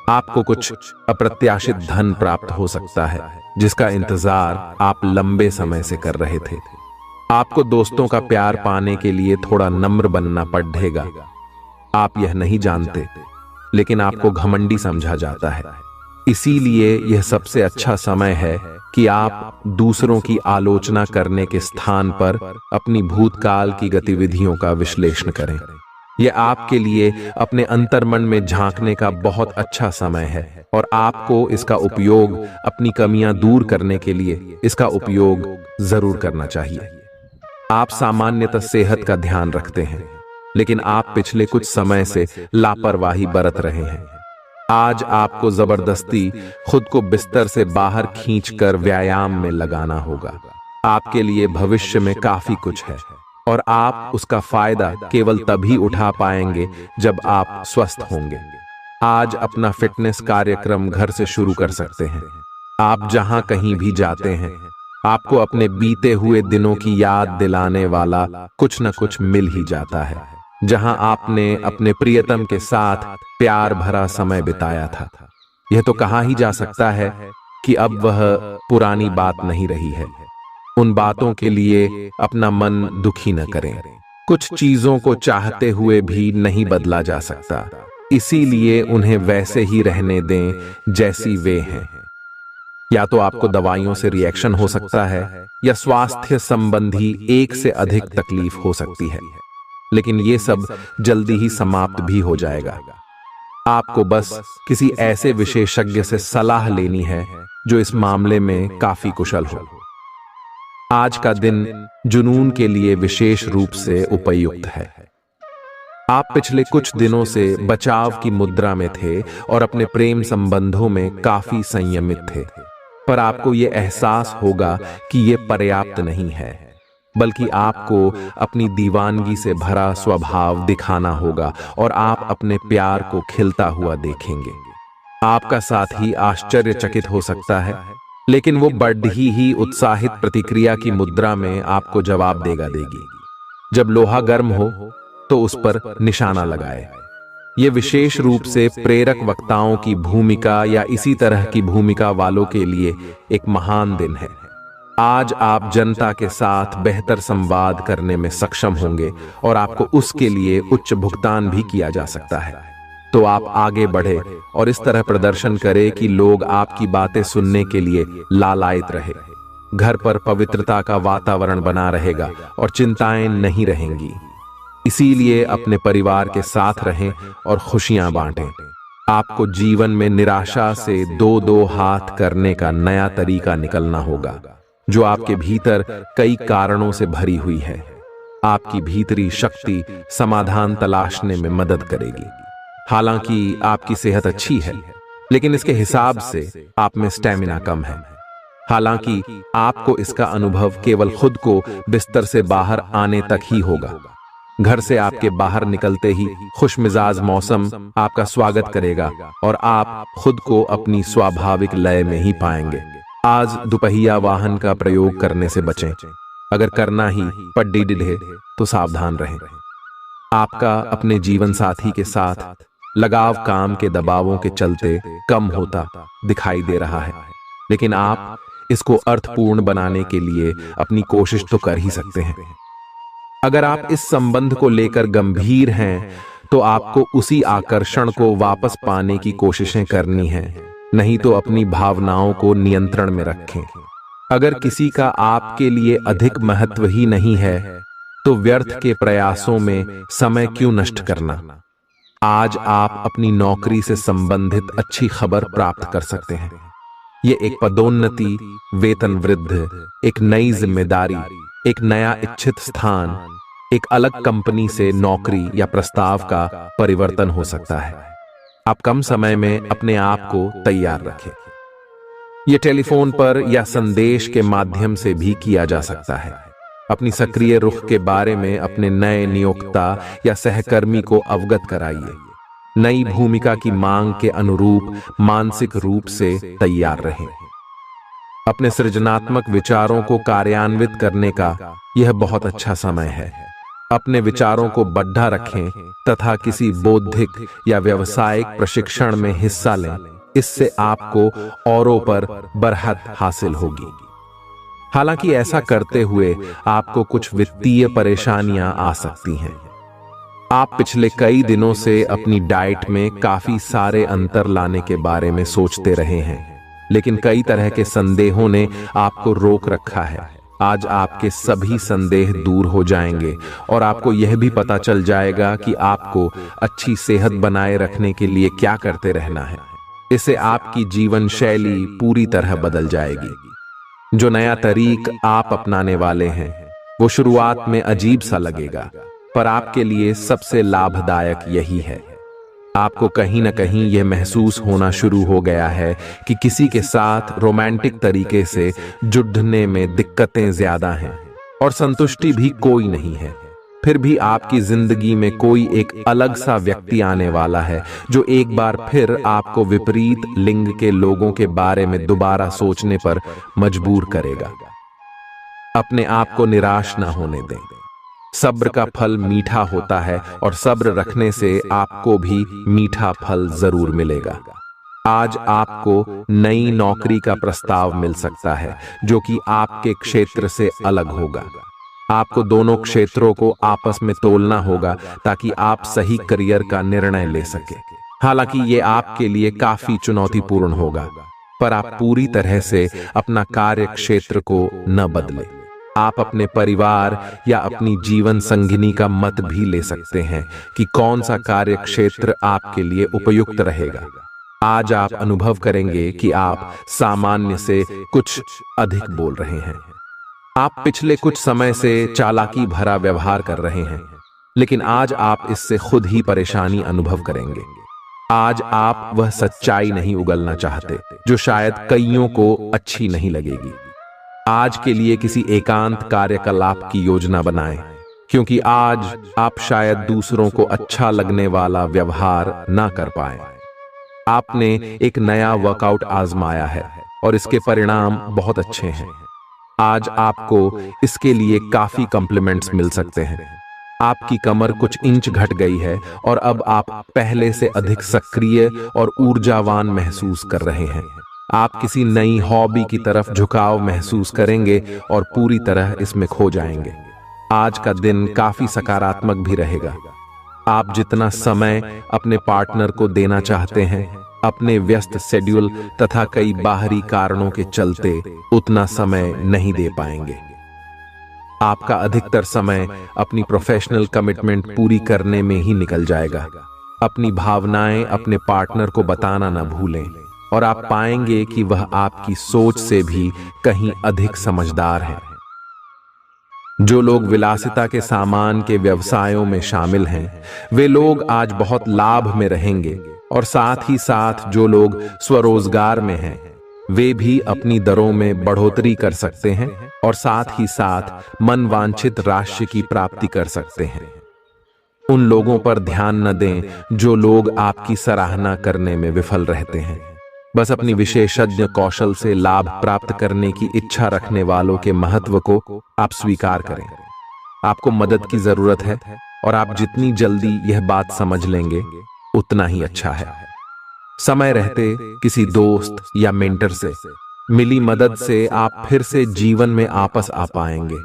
आपको कुछ अप्रत्याशित धन प्राप्त हो सकता है जिसका इंतजार आप लंबे समय से कर रहे थे। आपको दोस्तों का प्यार पाने के लिए थोड़ा नम्र बनना पड़ेगा। आप यह नहीं जानते, लेकिन आपको घमंडी समझा जाता है। इसीलिए यह सबसे अच्छा समय है कि आप दूसरों की आलोचना करने के स्थान पर अपनी भूतकाल की गतिविधियों का विश्लेषण करें। यह आपके लिए अपने अंतर्मन में झांकने का बहुत अच्छा समय है और आपको इसका उपयोग अपनी कमियां दूर करने के लिए इसका उपयोग जरूर करना चाहिए। आप सामान्यतः सेहत का ध्यान रखते हैं, लेकिन आप पिछले कुछ समय से लापरवाही बरत रहे हैं। आज आपको जबरदस्ती खुद को बिस्तर से बाहर खींचकर व्यायाम में लगाना होगा। आपके लिए भविष्य में काफी कुछ है और आप उसका फायदा केवल तभी उठा पाएंगे जब आप स्वस्थ होंगे। आज अपना फिटनेस कार्यक्रम घर से शुरू कर सकते हैं। आप जहां कहीं भी जाते हैं, आपको अपने बीते हुए दिनों की याद दिलाने वाला कुछ न कुछ मिल ही जाता है। जहां आपने अपने प्रियतम के साथ प्यार भरा समय बिताया था, यह तो कहा ही जा सकता है कि अब वह पुरानी बात नहीं रही है। उन बातों के लिए अपना मन दुखी न करें। कुछ चीजों को चाहते हुए भी नहीं बदला जा सकता, इसीलिए उन्हें वैसे ही रहने दें जैसी वे हैं। या तो आपको दवाइयों से रिएक्शन हो सकता है, या स्वास्थ्य संबंधी एक से अधिक तकलीफ हो सकती है, लेकिन ये सब जल्दी ही समाप्त भी हो जाएगा। आपको बस किसी ऐसे विशेषज्ञ से सलाह लेनी है जो इस मामले में काफी कुशल हो। आज का दिन जुनून के लिए विशेष रूप से उपयुक्त है। आप पिछले कुछ दिनों से बचाव की मुद्रा में थे और अपने प्रेम संबंधों में काफी संयमित थे, पर आपको यह एहसास होगा कि यह पर्याप्त नहीं है, बल्कि आपको अपनी दीवानगी से भरा स्वभाव दिखाना होगा और आप अपने प्यार को खिलता हुआ देखेंगे। आपका साथी आश्चर्यचकित हो सकता है, लेकिन वो बड़ी ही उत्साहित प्रतिक्रिया की मुद्रा में आपको जवाब देगी। जब लोहा गर्म हो तो उस पर निशाना लगाए। ये विशेष रूप से प्रेरक वक्ताओं की भूमिका या इसी तरह की भूमिका वालों के लिए एक महान दिन है। आज आप जनता के साथ बेहतर संवाद करने में सक्षम होंगे और आपको उसके लिए उच्च भुगतान भी किया जा सकता है। तो आप आगे बढ़े और इस तरह प्रदर्शन करें कि लोग आपकी बातें सुनने के लिए लालायित रहे। घर पर पवित्रता का वातावरण बना रहेगा और चिंताएं नहीं रहेंगी। इसीलिए अपने परिवार के साथ रहें और खुशियां बांटें। आपको जीवन में निराशा से दो दो हाथ करने का नया तरीका निकलना होगा, जो आपके भीतर कई कारणों से भरी हुई है। आपकी भीतरी शक्ति समाधान तलाशने में मदद करेगी। हालांकि आपकी सेहत अच्छी है, लेकिन इसके हिसाब से आप में स्टेमिना कम है। हालांकि आपको इसका अनुभव केवल खुद को बिस्तर से बाहर आने तक ही होगा। घर से आपके बाहर निकलते ही खुशमिजाज मौसम आपका स्वागत करेगा और आप खुद को अपनी स्वाभाविक लय में ही पाएंगे। आज दुपहिया वाहन का प्रयोग करने से बचें। अगर करना ही पड्डी डिढ़े तो सावधान रहें। आपका अपने जीवन साथी के साथ लगाव काम के दबावों के चलते कम होता दिखाई दे रहा है, लेकिन आप इसको अर्थपूर्ण बनाने के लिए अपनी कोशिश तो कर ही सकते हैं। अगर आप इस संबंध को लेकर गंभीर हैं, तो आपको उसी आकर्षण को वापस पाने की कोशिशें करनी हैं, नहीं तो अपनी भावनाओं को नियंत्रण में रखें। अगर किसी का आपके लिए अधिक महत्व ही नहीं है, तो व्यर्थ के प्रयासों में समय क्यों नष्ट करना। आज आप अपनी नौकरी से संबंधित अच्छी खबर प्राप्त कर सकते हैं। ये एक पदोन्नति, वेतन वृद्धि, एक नई जिम्मेदारी, एक नया इच्छित स्थान, एक अलग कंपनी से नौकरी या प्रस्ताव का परिवर्तन हो सकता है। आप कम समय में अपने आप को तैयार रखें। यह टेलीफोन पर या संदेश के माध्यम से भी किया जा सकता है। अपनी सक्रिय रुख के बारे में अपने नए नियोक्ता या सहकर्मी को अवगत कराइए। नई भूमिका की मांग के अनुरूप मानसिक रूप से तैयार रहें। अपने सृजनात्मक विचारों को कार्यान्वित करने का यह बहुत अच्छा समय है। अपने विचारों को बढ़ा रखें तथा किसी बौद्धिक या व्यावसायिक प्रशिक्षण में हिस्सा लें। इससे आपको औरों पर बरहत हासिल होगी। हालांकि ऐसा करते हुए आपको कुछ वित्तीय परेशानियां आ सकती हैं। आप पिछले कई दिनों से अपनी डाइट में काफी सारे अंतर लाने के बारे में सोचते रहे हैं, लेकिन कई तरह के संदेहों ने आपको रोक रखा है। आज आपके सभी संदेह दूर हो जाएंगे और आपको यह भी पता चल जाएगा कि आपको अच्छी सेहत बनाए रखने के लिए क्या करते रहना है। इससे आपकी जीवन शैली पूरी तरह बदल जाएगी। जो नया तरीक आप अपनाने वाले हैं, वो शुरुआत में अजीब सा लगेगा, पर आपके लिए सबसे लाभदायक यही है। आपको कहीं न कहीं यह महसूस होना शुरू हो गया है कि किसी के साथ रोमांटिक तरीके से जुड़ने में दिक्कतें ज्यादा हैं और संतुष्टि भी कोई नहीं है। फिर भी आपकी जिंदगी में कोई एक अलग सा व्यक्ति आने वाला है जो एक बार फिर आपको विपरीत लिंग के लोगों के बारे में दोबारा सोचने पर मजबूर करेगा। अपने आप को निराश ना होने दें। सब्र का फल मीठा होता है और सब्र रखने से आपको भी मीठा फल जरूर मिलेगा। आज आपको नई नौकरी का प्रस्ताव मिल सकता है जो कि आपके क्षेत्र से अलग होगा। आपको दोनों क्षेत्रों को आपस में तोलना होगा ताकि आप सही करियर का निर्णय ले सके। हालांकि ये आपके लिए काफी चुनौतीपूर्ण होगा, पर आप पूरी तरह से अपना कार्य क्षेत्र को न बदलें। आप अपने परिवार या अपनी जीवन संगिनी का मत भी ले सकते हैं कि कौन सा कार्य क्षेत्र आपके लिए उपयुक्त रहेगा। आज आप अनुभव करेंगे कि आप सामान्य से कुछ अधिक बोल रहे हैं। आप पिछले कुछ समय से चालाकी भरा व्यवहार कर रहे हैं, लेकिन आज आप इससे खुद ही परेशानी अनुभव करेंगे। आज आप वह सच्चाई नहीं उगलना चाहते जो शायद कईयों को अच्छी नहीं लगेगी। आज के लिए किसी एकांत कार्यकलाप की योजना बनाएं, क्योंकि आज आप शायद दूसरों को अच्छा लगने वाला व्यवहार ना कर पाए। आपने एक नया वर्कआउट आजमाया है और इसके परिणाम बहुत अच्छे हैं। आज आपको इसके लिए काफी कॉम्प्लीमेंट्स मिल सकते हैं। आपकी कमर कुछ इंच घट गई है और अब आप पहले से अधिक सक्रिय और ऊर्जावान महसूस कर रहे हैं। आप किसी नई हॉबी की तरफ झुकाव महसूस करेंगे और पूरी तरह इसमें खो जाएंगे। आज का दिन काफी सकारात्मक भी रहेगा। आप जितना समय अपने पार्टनर को देना चाहते हैं, अपने व्यस्त शेड्यूल तथा कई बाहरी कारणों के चलते उतना समय नहीं दे पाएंगे। आपका अधिकतर समय अपनी प्रोफेशनल कमिटमेंट पूरी करने में ही निकल जाएगा। अपनी भावनाएं अपने पार्टनर को बताना न भूलें और आप पाएंगे कि वह आपकी सोच से भी कहीं अधिक समझदार है। जो लोग विलासिता के सामान के व्यवसायों में शामिल हैं, वे लोग आज बहुत लाभ में रहेंगे और साथ ही साथ जो लोग स्वरोजगार में हैं, वे भी अपनी दरों में बढ़ोतरी कर सकते हैं और साथ ही साथ मनवांछित राशि की प्राप्ति कर सकते हैं। उन लोगों पर ध्यान न दें जो लोग आपकी सराहना करने में विफल रहते हैं। बस अपनी विशेषज्ञ कौशल से लाभ प्राप्त करने की इच्छा रखने वालों के महत्व को आप स्वीकार करें। आपको मदद की जरूरत है और आप जितनी जल्दी यह बात समझ लेंगे उतना ही अच्छा है। समय रहते किसी दोस्त या मेंटर से मिली मदद से आप फिर से जीवन में आपस आ पाएंगे।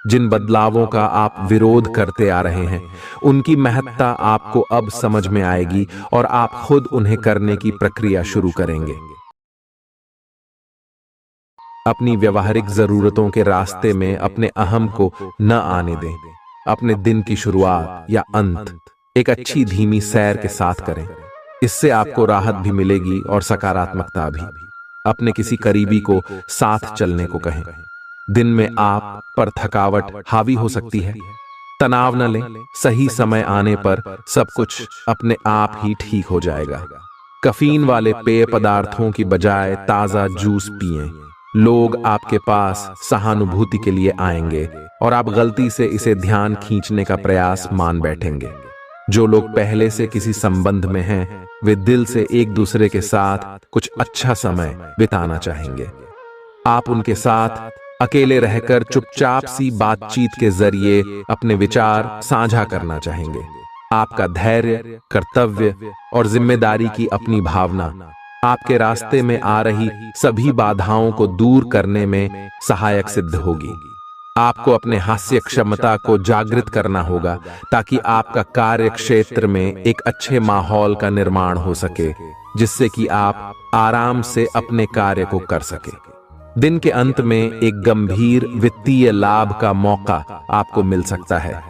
जिन बदलावों का आप विरोध करते आ रहे हैं, उनकी महत्ता आपको अब समझ में आएगी और आप खुद उन्हें करने की प्रक्रिया शुरू करेंगे। अपनी व्यवहारिक जरूरतों के रास्ते में अपने अहम को न आने दें। अपने दिन की शुरुआत या अंत एक अच्छी धीमी सैर के साथ करें। इससे आपको राहत भी मिलेगी और सकारात्मकता भी। अपने किसी करीबी को साथ चलने को कहें। दिन में आप पर थकावट हावी हो सकती है, तनाव न लें। सही समय आने पर सब कुछ अपने आप ही ठीक हो जाएगा। कैफीन वाले पेय पदार्थों की बजाय ताजा जूस पिएं। लोग आपके पास सहानुभूति के लिए आएंगे और आप गलती से इसे ध्यान खींचने का प्रयास मान बैठेंगे। जो लोग पहले से किसी संबंध में हैं, वे दिल से एक दूसरे के साथ कुछ अच्छा समय बिताना चाहेंगे। आप उनके साथ अकेले रहकर चुपचाप सी बातचीत के जरिए अपने विचार साझा करना चाहेंगे। आपका धैर्य, कर्तव्य और जिम्मेदारी की अपनी भावना आपके रास्ते में आ रही सभी बाधाओं को दूर करने में सहायक सिद्ध होगी। आपको अपने हास्य क्षमता को जागृत करना होगा ताकि आपका कार्य क्षेत्र में एक अच्छे माहौल का निर्माण हो सके, जिससे कि आप आराम से अपने कार्य को कर सके। दिन के अंत में एक गंभीर वित्तीय लाभ का मौका आपको मिल सकता है।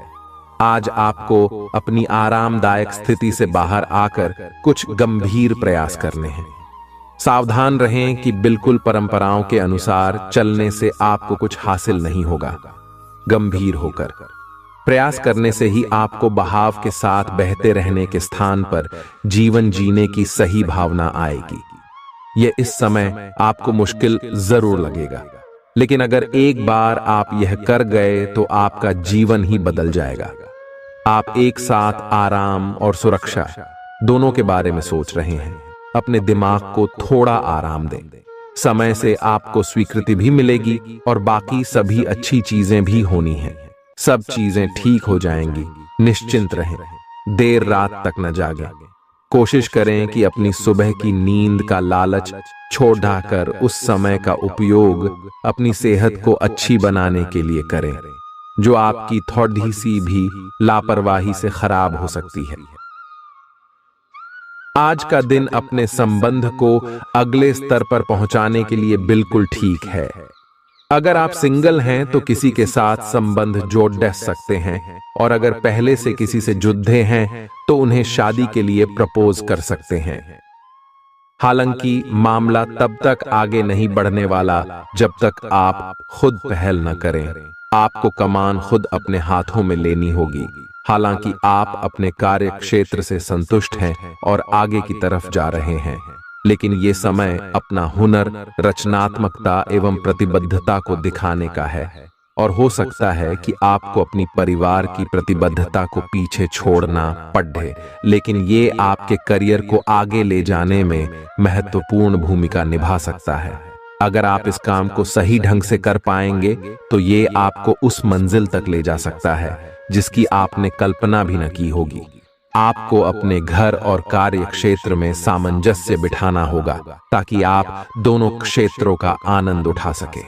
आज आपको अपनी आरामदायक स्थिति से बाहर आकर कुछ गंभीर प्रयास करने हैं। सावधान रहें कि बिल्कुल परंपराओं के अनुसार चलने से आपको कुछ हासिल नहीं होगा। गंभीर होकर प्रयास करने से ही आपको बहाव के साथ बहते रहने के स्थान पर जीवन जीने की सही भावना आएगी। यह इस समय आपको मुश्किल जरूर लगेगा, लेकिन अगर एक बार आप यह कर गए तो आपका जीवन ही बदल जाएगा। आप एक साथ आराम और सुरक्षा दोनों के बारे में सोच रहे हैं। अपने दिमाग को थोड़ा आराम दें। समय से आपको स्वीकृति भी मिलेगी और बाकी सभी अच्छी चीजें भी होनी हैं। सब चीजें ठीक हो जाएंगी। निश्चिंत रहें। देर रात तक न जागें। कोशिश करें कि अपनी सुबह की नींद का लालच छोड़कर उस समय का उपयोग अपनी सेहत को अच्छी बनाने के लिए करें, जो आपकी थोड़ी सी भी लापरवाही से खराब हो सकती है। आज का दिन अपने संबंध को अगले स्तर पर पहुंचाने के लिए बिल्कुल ठीक है। अगर आप सिंगल हैं तो किसी के साथ संबंध जोड़ सकते हैं, और अगर पहले से किसी से जुड़े हैं तो उन्हें शादी के लिए प्रपोज कर सकते हैं। हालांकि मामला तब तक आगे नहीं बढ़ने वाला जब तक आप खुद पहल न करें। आपको कमान खुद अपने हाथों में लेनी होगी। हालांकि आप अपने कार्य क्षेत्र से संतुष्ट हैं और आगे की तरफ जा रहे हैं, लेकिन ये समय अपना हुनर, रचनात्मकता एवं प्रतिबद्धता को दिखाने का है। और हो सकता है कि आपको अपनी परिवार की प्रतिबद्धता को पीछे छोड़ना पड़े, लेकिन ये आपके करियर को आगे ले जाने में महत्वपूर्ण भूमिका निभा सकता है। अगर आप इस काम को सही ढंग से कर पाएंगे तो ये आपको उस मंजिल तक ले जा सकता है जिसकी आपने कल्पना भी न की होगी। आपको अपने घर और कार्य क्षेत्र में सामंजस्य बिठाना होगा ताकि आप दोनों क्षेत्रों का आनंद उठा सके।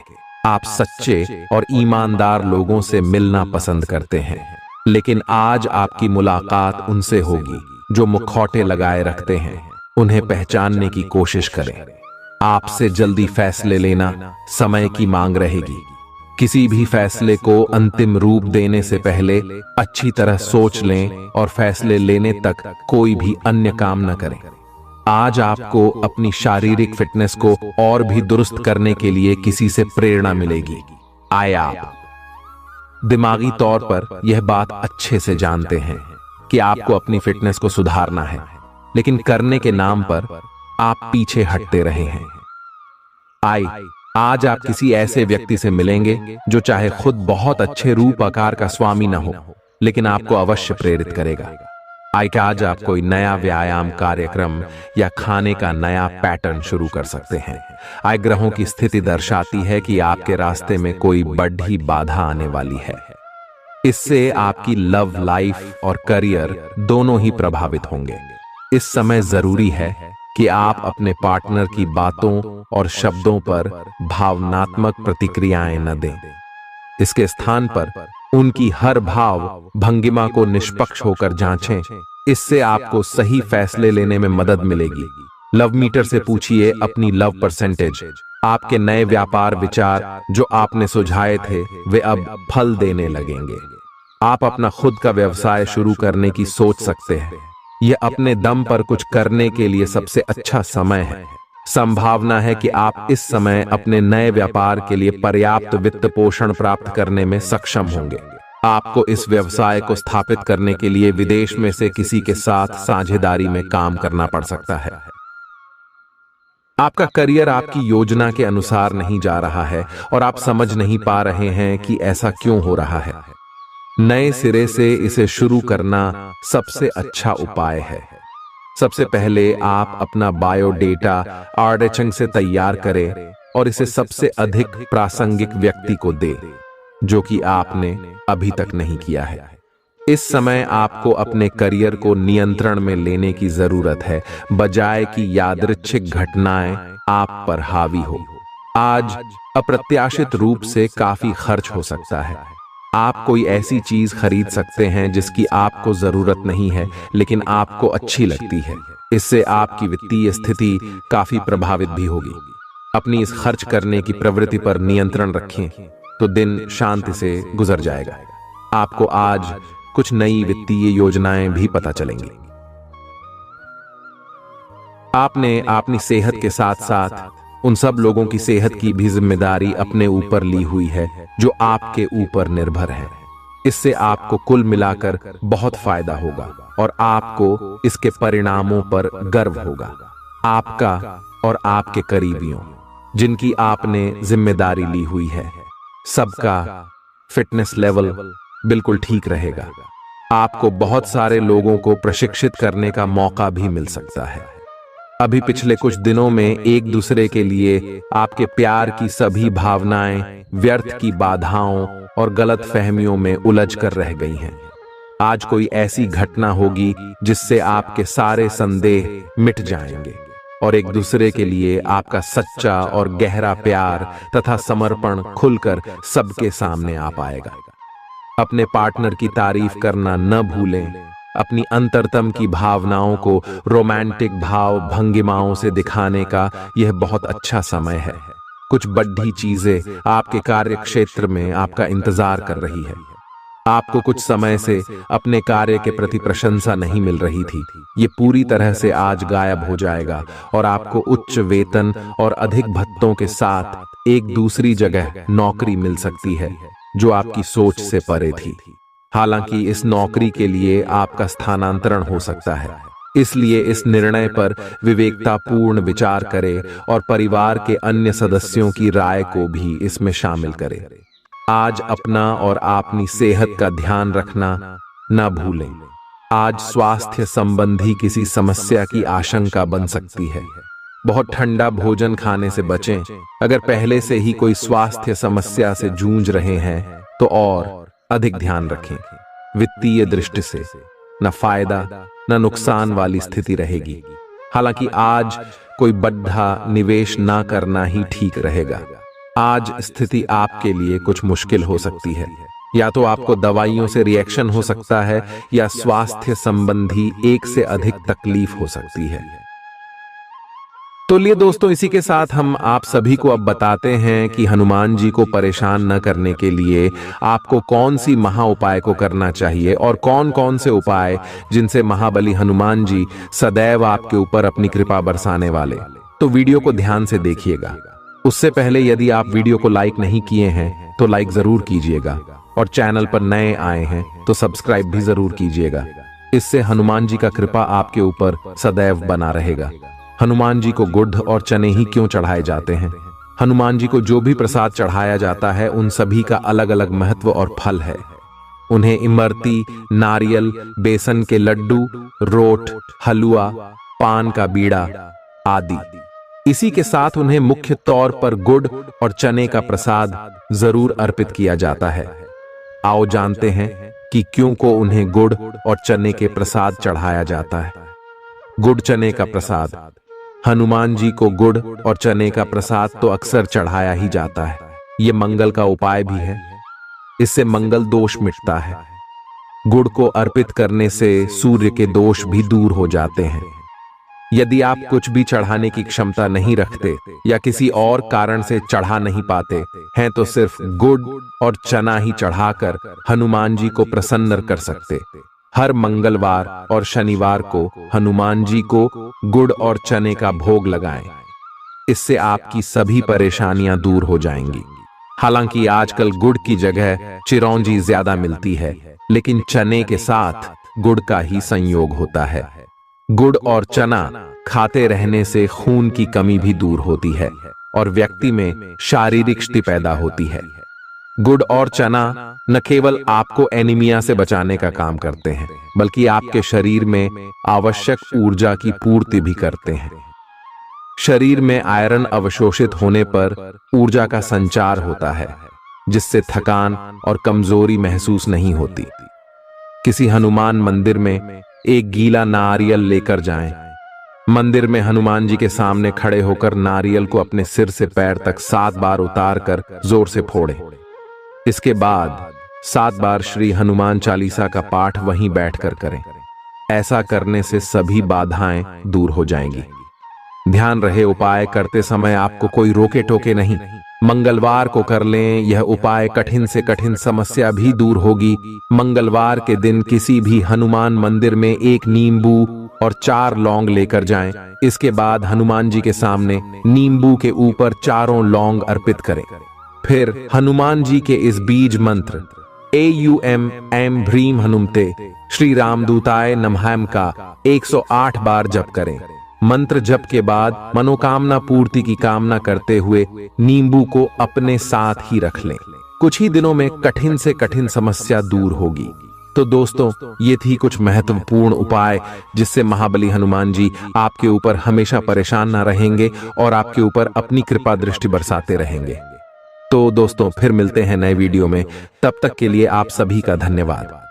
आप सच्चे और ईमानदार लोगों से मिलना पसंद करते हैं, लेकिन आज आपकी मुलाकात उनसे होगी जो मुखौटे लगाए रखते हैं। उन्हें पहचानने की कोशिश करें। आपसे जल्दी फैसले लेना समय की मांग रहेगी। किसी भी फैसले को अंतिम रूप देने से पहले अच्छी तरह सोच लें और फैसले लेने तक कोई भी अन्य काम न करें। आज आपको अपनी शारीरिक फिटनेस को और भी दुरुस्त करने के लिए किसी से प्रेरणा मिलेगी। आए आप दिमागी तौर पर यह बात अच्छे से जानते हैं कि आपको अपनी फिटनेस को सुधारना है, लेकिन करने के नाम पर आप पीछे हटते रहे हैं। आज आप किसी ऐसे व्यक्ति से मिलेंगे जो चाहे खुद बहुत अच्छे रूप आकार का स्वामी न हो, लेकिन आपको अवश्य प्रेरित करेगा। आज आप कोई नया व्यायाम कार्यक्रम या खाने का नया पैटर्न शुरू कर सकते हैं। ग्रहों की स्थिति दर्शाती है कि आपके रास्ते में कोई बड़ी बाधा आने वाली है। इससे आपकी लव लाइफ और करियर दोनों ही प्रभावित होंगे। इस समय जरूरी है कि आप अपने पार्टनर की बातों और शब्दों पर भावनात्मक प्रतिक्रियाएं न दें। इसके स्थान पर उनकी हर भाव भंगिमा को निष्पक्ष होकर जांचें। इससे आपको सही फैसले लेने में मदद मिलेगी। लव मीटर से पूछिए अपनी लव परसेंटेज। आपके नए व्यापार विचार जो आपने सुझाए थे वे अब फल देने लगेंगे। आप अपना खुद का व्यवसाय शुरू करने की सोच सकते हैं। यह अपने दम पर कुछ करने के लिए सबसे अच्छा समय है। संभावना है कि आप इस समय अपने नए व्यापार के लिए पर्याप्त वित्त पोषण प्राप्त करने में सक्षम होंगे। आपको इस व्यवसाय को स्थापित करने के लिए विदेश में से किसी के साथ साझेदारी में काम करना पड़ सकता है। आपका करियर आपकी योजना के अनुसार नहीं जा रहा है और आप समझ नहीं पा रहे हैं कि ऐसा क्यों हो रहा है। नए सिरे से इसे शुरू करना सबसे अच्छा उपाय है। सबसे पहले आप अपना बायोडेटा आरएचएंग से तैयार करें और इसे सबसे अधिक प्रासंगिक व्यक्ति को दें, जो कि आपने अभी तक नहीं किया है। इस समय आपको अपने करियर को नियंत्रण में लेने की जरूरत है, बजाय कि यादृच्छिक घटनाएं आप पर हावी हो। आज अप्रत्याशित रूप से काफी खर्च हो सकता है। आप कोई ऐसी चीज खरीद सकते हैं जिसकी आपको जरूरत नहीं है लेकिन आपको अच्छी लगती है। इससे आपकी वित्तीय स्थिति काफी प्रभावित भी होगी। अपनी इस खर्च करने की प्रवृत्ति पर नियंत्रण रखें तो दिन शांति से गुजर जाएगा। आपको आज कुछ नई वित्तीय योजनाएं भी पता चलेंगी। आपने अपनी सेहत के साथ साथ उन सब लोगों की सेहत की भी जिम्मेदारी अपने ऊपर ली हुई है जो आपके ऊपर निर्भर है। इससे आपको कुल मिलाकर बहुत फायदा होगा और आपको इसके परिणामों पर गर्व होगा। आपका और आपके करीबियों जिनकी आपने जिम्मेदारी ली हुई है, सबका फिटनेस लेवल बिल्कुल ठीक रहेगा। आपको बहुत सारे लोगों को प्रशिक्षित करने का मौका भी मिल सकता है। अभी पिछले कुछ दिनों में एक दूसरे के लिए आपके प्यार की सभी भावनाएं व्यर्थ की बाधाओं और गलत फहमियों में उलझ कर रह गई हैं। आज कोई ऐसी घटना होगी जिससे आपके सारे संदेह मिट जाएंगे और एक दूसरे के लिए आपका सच्चा और गहरा प्यार तथा समर्पण खुलकर सबके सामने आ पाएगा। अपने पार्टनर की तारीफ करना न भूलें। अपनी अंतरतम की भावनाओं को रोमांटिक भाव भंगिमाओं से दिखाने का यह बहुत अच्छा समय है। कुछ बड़ी चीजें आपके कार्य क्षेत्र में आपका इंतजार कर रही है। आपको कुछ समय से अपने कार्य के प्रति प्रशंसा नहीं मिल रही थी, ये पूरी तरह से आज गायब हो जाएगा और आपको उच्च वेतन और अधिक भत्तों के साथ एक दूसरी जगह नौकरी मिल सकती है जो आपकी सोच से परे थी। हालांकि इस नौकरी के लिए आपका स्थानांतरण हो सकता है, इसलिए इस निर्णय पर विवेकतापूर्ण विचार करें और परिवार के अन्य सदस्यों की राय को भी इसमें शामिल करें। आज अपना और अपनी सेहत का ध्यान रखना न भूलें। आज स्वास्थ्य संबंधी किसी समस्या की आशंका बन सकती है। बहुत ठंडा भोजन खाने से बचें। अगर पहले से ही कोई स्वास्थ्य समस्या से जूझ रहे हैं तो और अधिक ध्यान रखें। वित्तीय दृष्टि से न फायदा न नुकसान वाली स्थिति रहेगी। हालांकि आज कोई बड़ा निवेश ना करना ही ठीक रहेगा। आज स्थिति आपके लिए कुछ मुश्किल हो सकती है। या तो आपको दवाइयों से रिएक्शन हो सकता है या स्वास्थ्य संबंधी एक से अधिक तकलीफ हो सकती है। तो लिए दोस्तों, इसी के साथ हम आप सभी को अब बताते हैं कि हनुमान जी को परेशान न करने के लिए आपको कौन सी महा उपाय को करना चाहिए और कौन कौन से उपाय जिनसे महाबली हनुमान जी सदैव आपके ऊपर अपनी कृपा बरसाने वाले। तो वीडियो को ध्यान से देखिएगा। उससे पहले यदि आप वीडियो को लाइक नहीं किए हैं तो लाइक जरूर कीजिएगा और चैनल पर नए आए हैं तो सब्सक्राइब भी जरूर कीजिएगा। इससे हनुमान जी का कृपा आपके ऊपर सदैव बना रहेगा। हनुमान जी को गुड़ और चने ही क्यों चढ़ाए जाते हैं? हनुमान जी को जो भी प्रसाद चढ़ाया जाता है उन सभी का अलग अलग महत्व और फल है। उन्हें इमरती, नारियल, बेसन के लड्डू, रोट, हलवा, पान का बीड़ा आदि। इसी के साथ उन्हें मुख्य तौर पर गुड़ और चने का प्रसाद जरूर अर्पित किया जाता है। आओ जानते हैं कि क्यों को उन्हें गुड़ और चने के प्रसाद चढ़ाया जाता है। गुड़ चने का प्रसाद। हनुमान जी को गुड़ और चने का प्रसाद तो अक्सर चढ़ाया ही जाता है। ये मंगल का उपाय भी है। इससे मंगल दोष मिटता है। गुड़ को अर्पित करने से सूर्य के दोष भी दूर हो जाते हैं। यदि आप कुछ भी चढ़ाने की क्षमता नहीं रखते या किसी और कारण से चढ़ा नहीं पाते हैं तो सिर्फ गुड़ और चना ही चढ़ाकर हनुमान जी को प्रसन्न कर सकते। हर मंगलवार और शनिवार को हनुमान जी को गुड़ और चने का भोग लगाएं। इससे आपकी सभी परेशानियां दूर हो जाएंगी। हालांकि आजकल गुड़ की जगह चिरौंजी ज्यादा मिलती है, लेकिन चने के साथ गुड़ का ही संयोग होता है। गुड़ और चना खाते रहने से खून की कमी भी दूर होती है और व्यक्ति में शारीरिक शक्ति पैदा होती है। गुड़ और चना न केवल आपको एनीमिया से बचाने का काम करते हैं, बल्कि आपके शरीर में आवश्यक ऊर्जा की पूर्ति भी करते हैं। शरीर में आयरन अवशोषित होने पर ऊर्जा का संचार होता है, जिससे थकान और कमजोरी महसूस नहीं होती। किसी हनुमान मंदिर में एक गीला नारियल लेकर जाएं। मंदिर में हनुमान जी के सामने खड़े होकर नारियल को अपने सिर से पैर तक 7 बार उतारकर जोर से फोड़ें। इसके बाद 7 बार श्री हनुमान चालीसा का पाठ वहीं बैठकर करें। ऐसा करने से सभी बाधाएं दूर हो जाएंगी। ध्यान रहे, उपाय करते समय आपको कोई रोके टोके नहीं। मंगलवार को कर लें। यह उपाय कठिन से कठिन समस्या भी दूर होगी। मंगलवार के दिन किसी भी हनुमान मंदिर में एक नींबू और 4 लौंग लेकर जाएं। इसके बाद हनुमान जी के सामने नींबू के ऊपर 4 लौंग अर्पित करें। फिर हनुमान जी के इस बीज मंत्र AUM ऐं ह्रीं हनुमते श्री रामदूताय नमः का 108 बार जप करें। मंत्र जप के बाद मनोकामना पूर्ति की कामना करते हुए नींबू को अपने साथ ही रख लें। कुछ ही दिनों में कठिन से कठिन समस्या दूर होगी। तो दोस्तों, ये थी कुछ महत्वपूर्ण उपाय जिससे महाबली हनुमान जी आपके ऊपर हमेशा परेशान ना रहेंगे और आपके ऊपर अपनी कृपा दृष्टि बरसाते रहेंगे। तो दोस्तों, फिर मिलते हैं नए वीडियो में। तब तक के लिए आप सभी का धन्यवाद।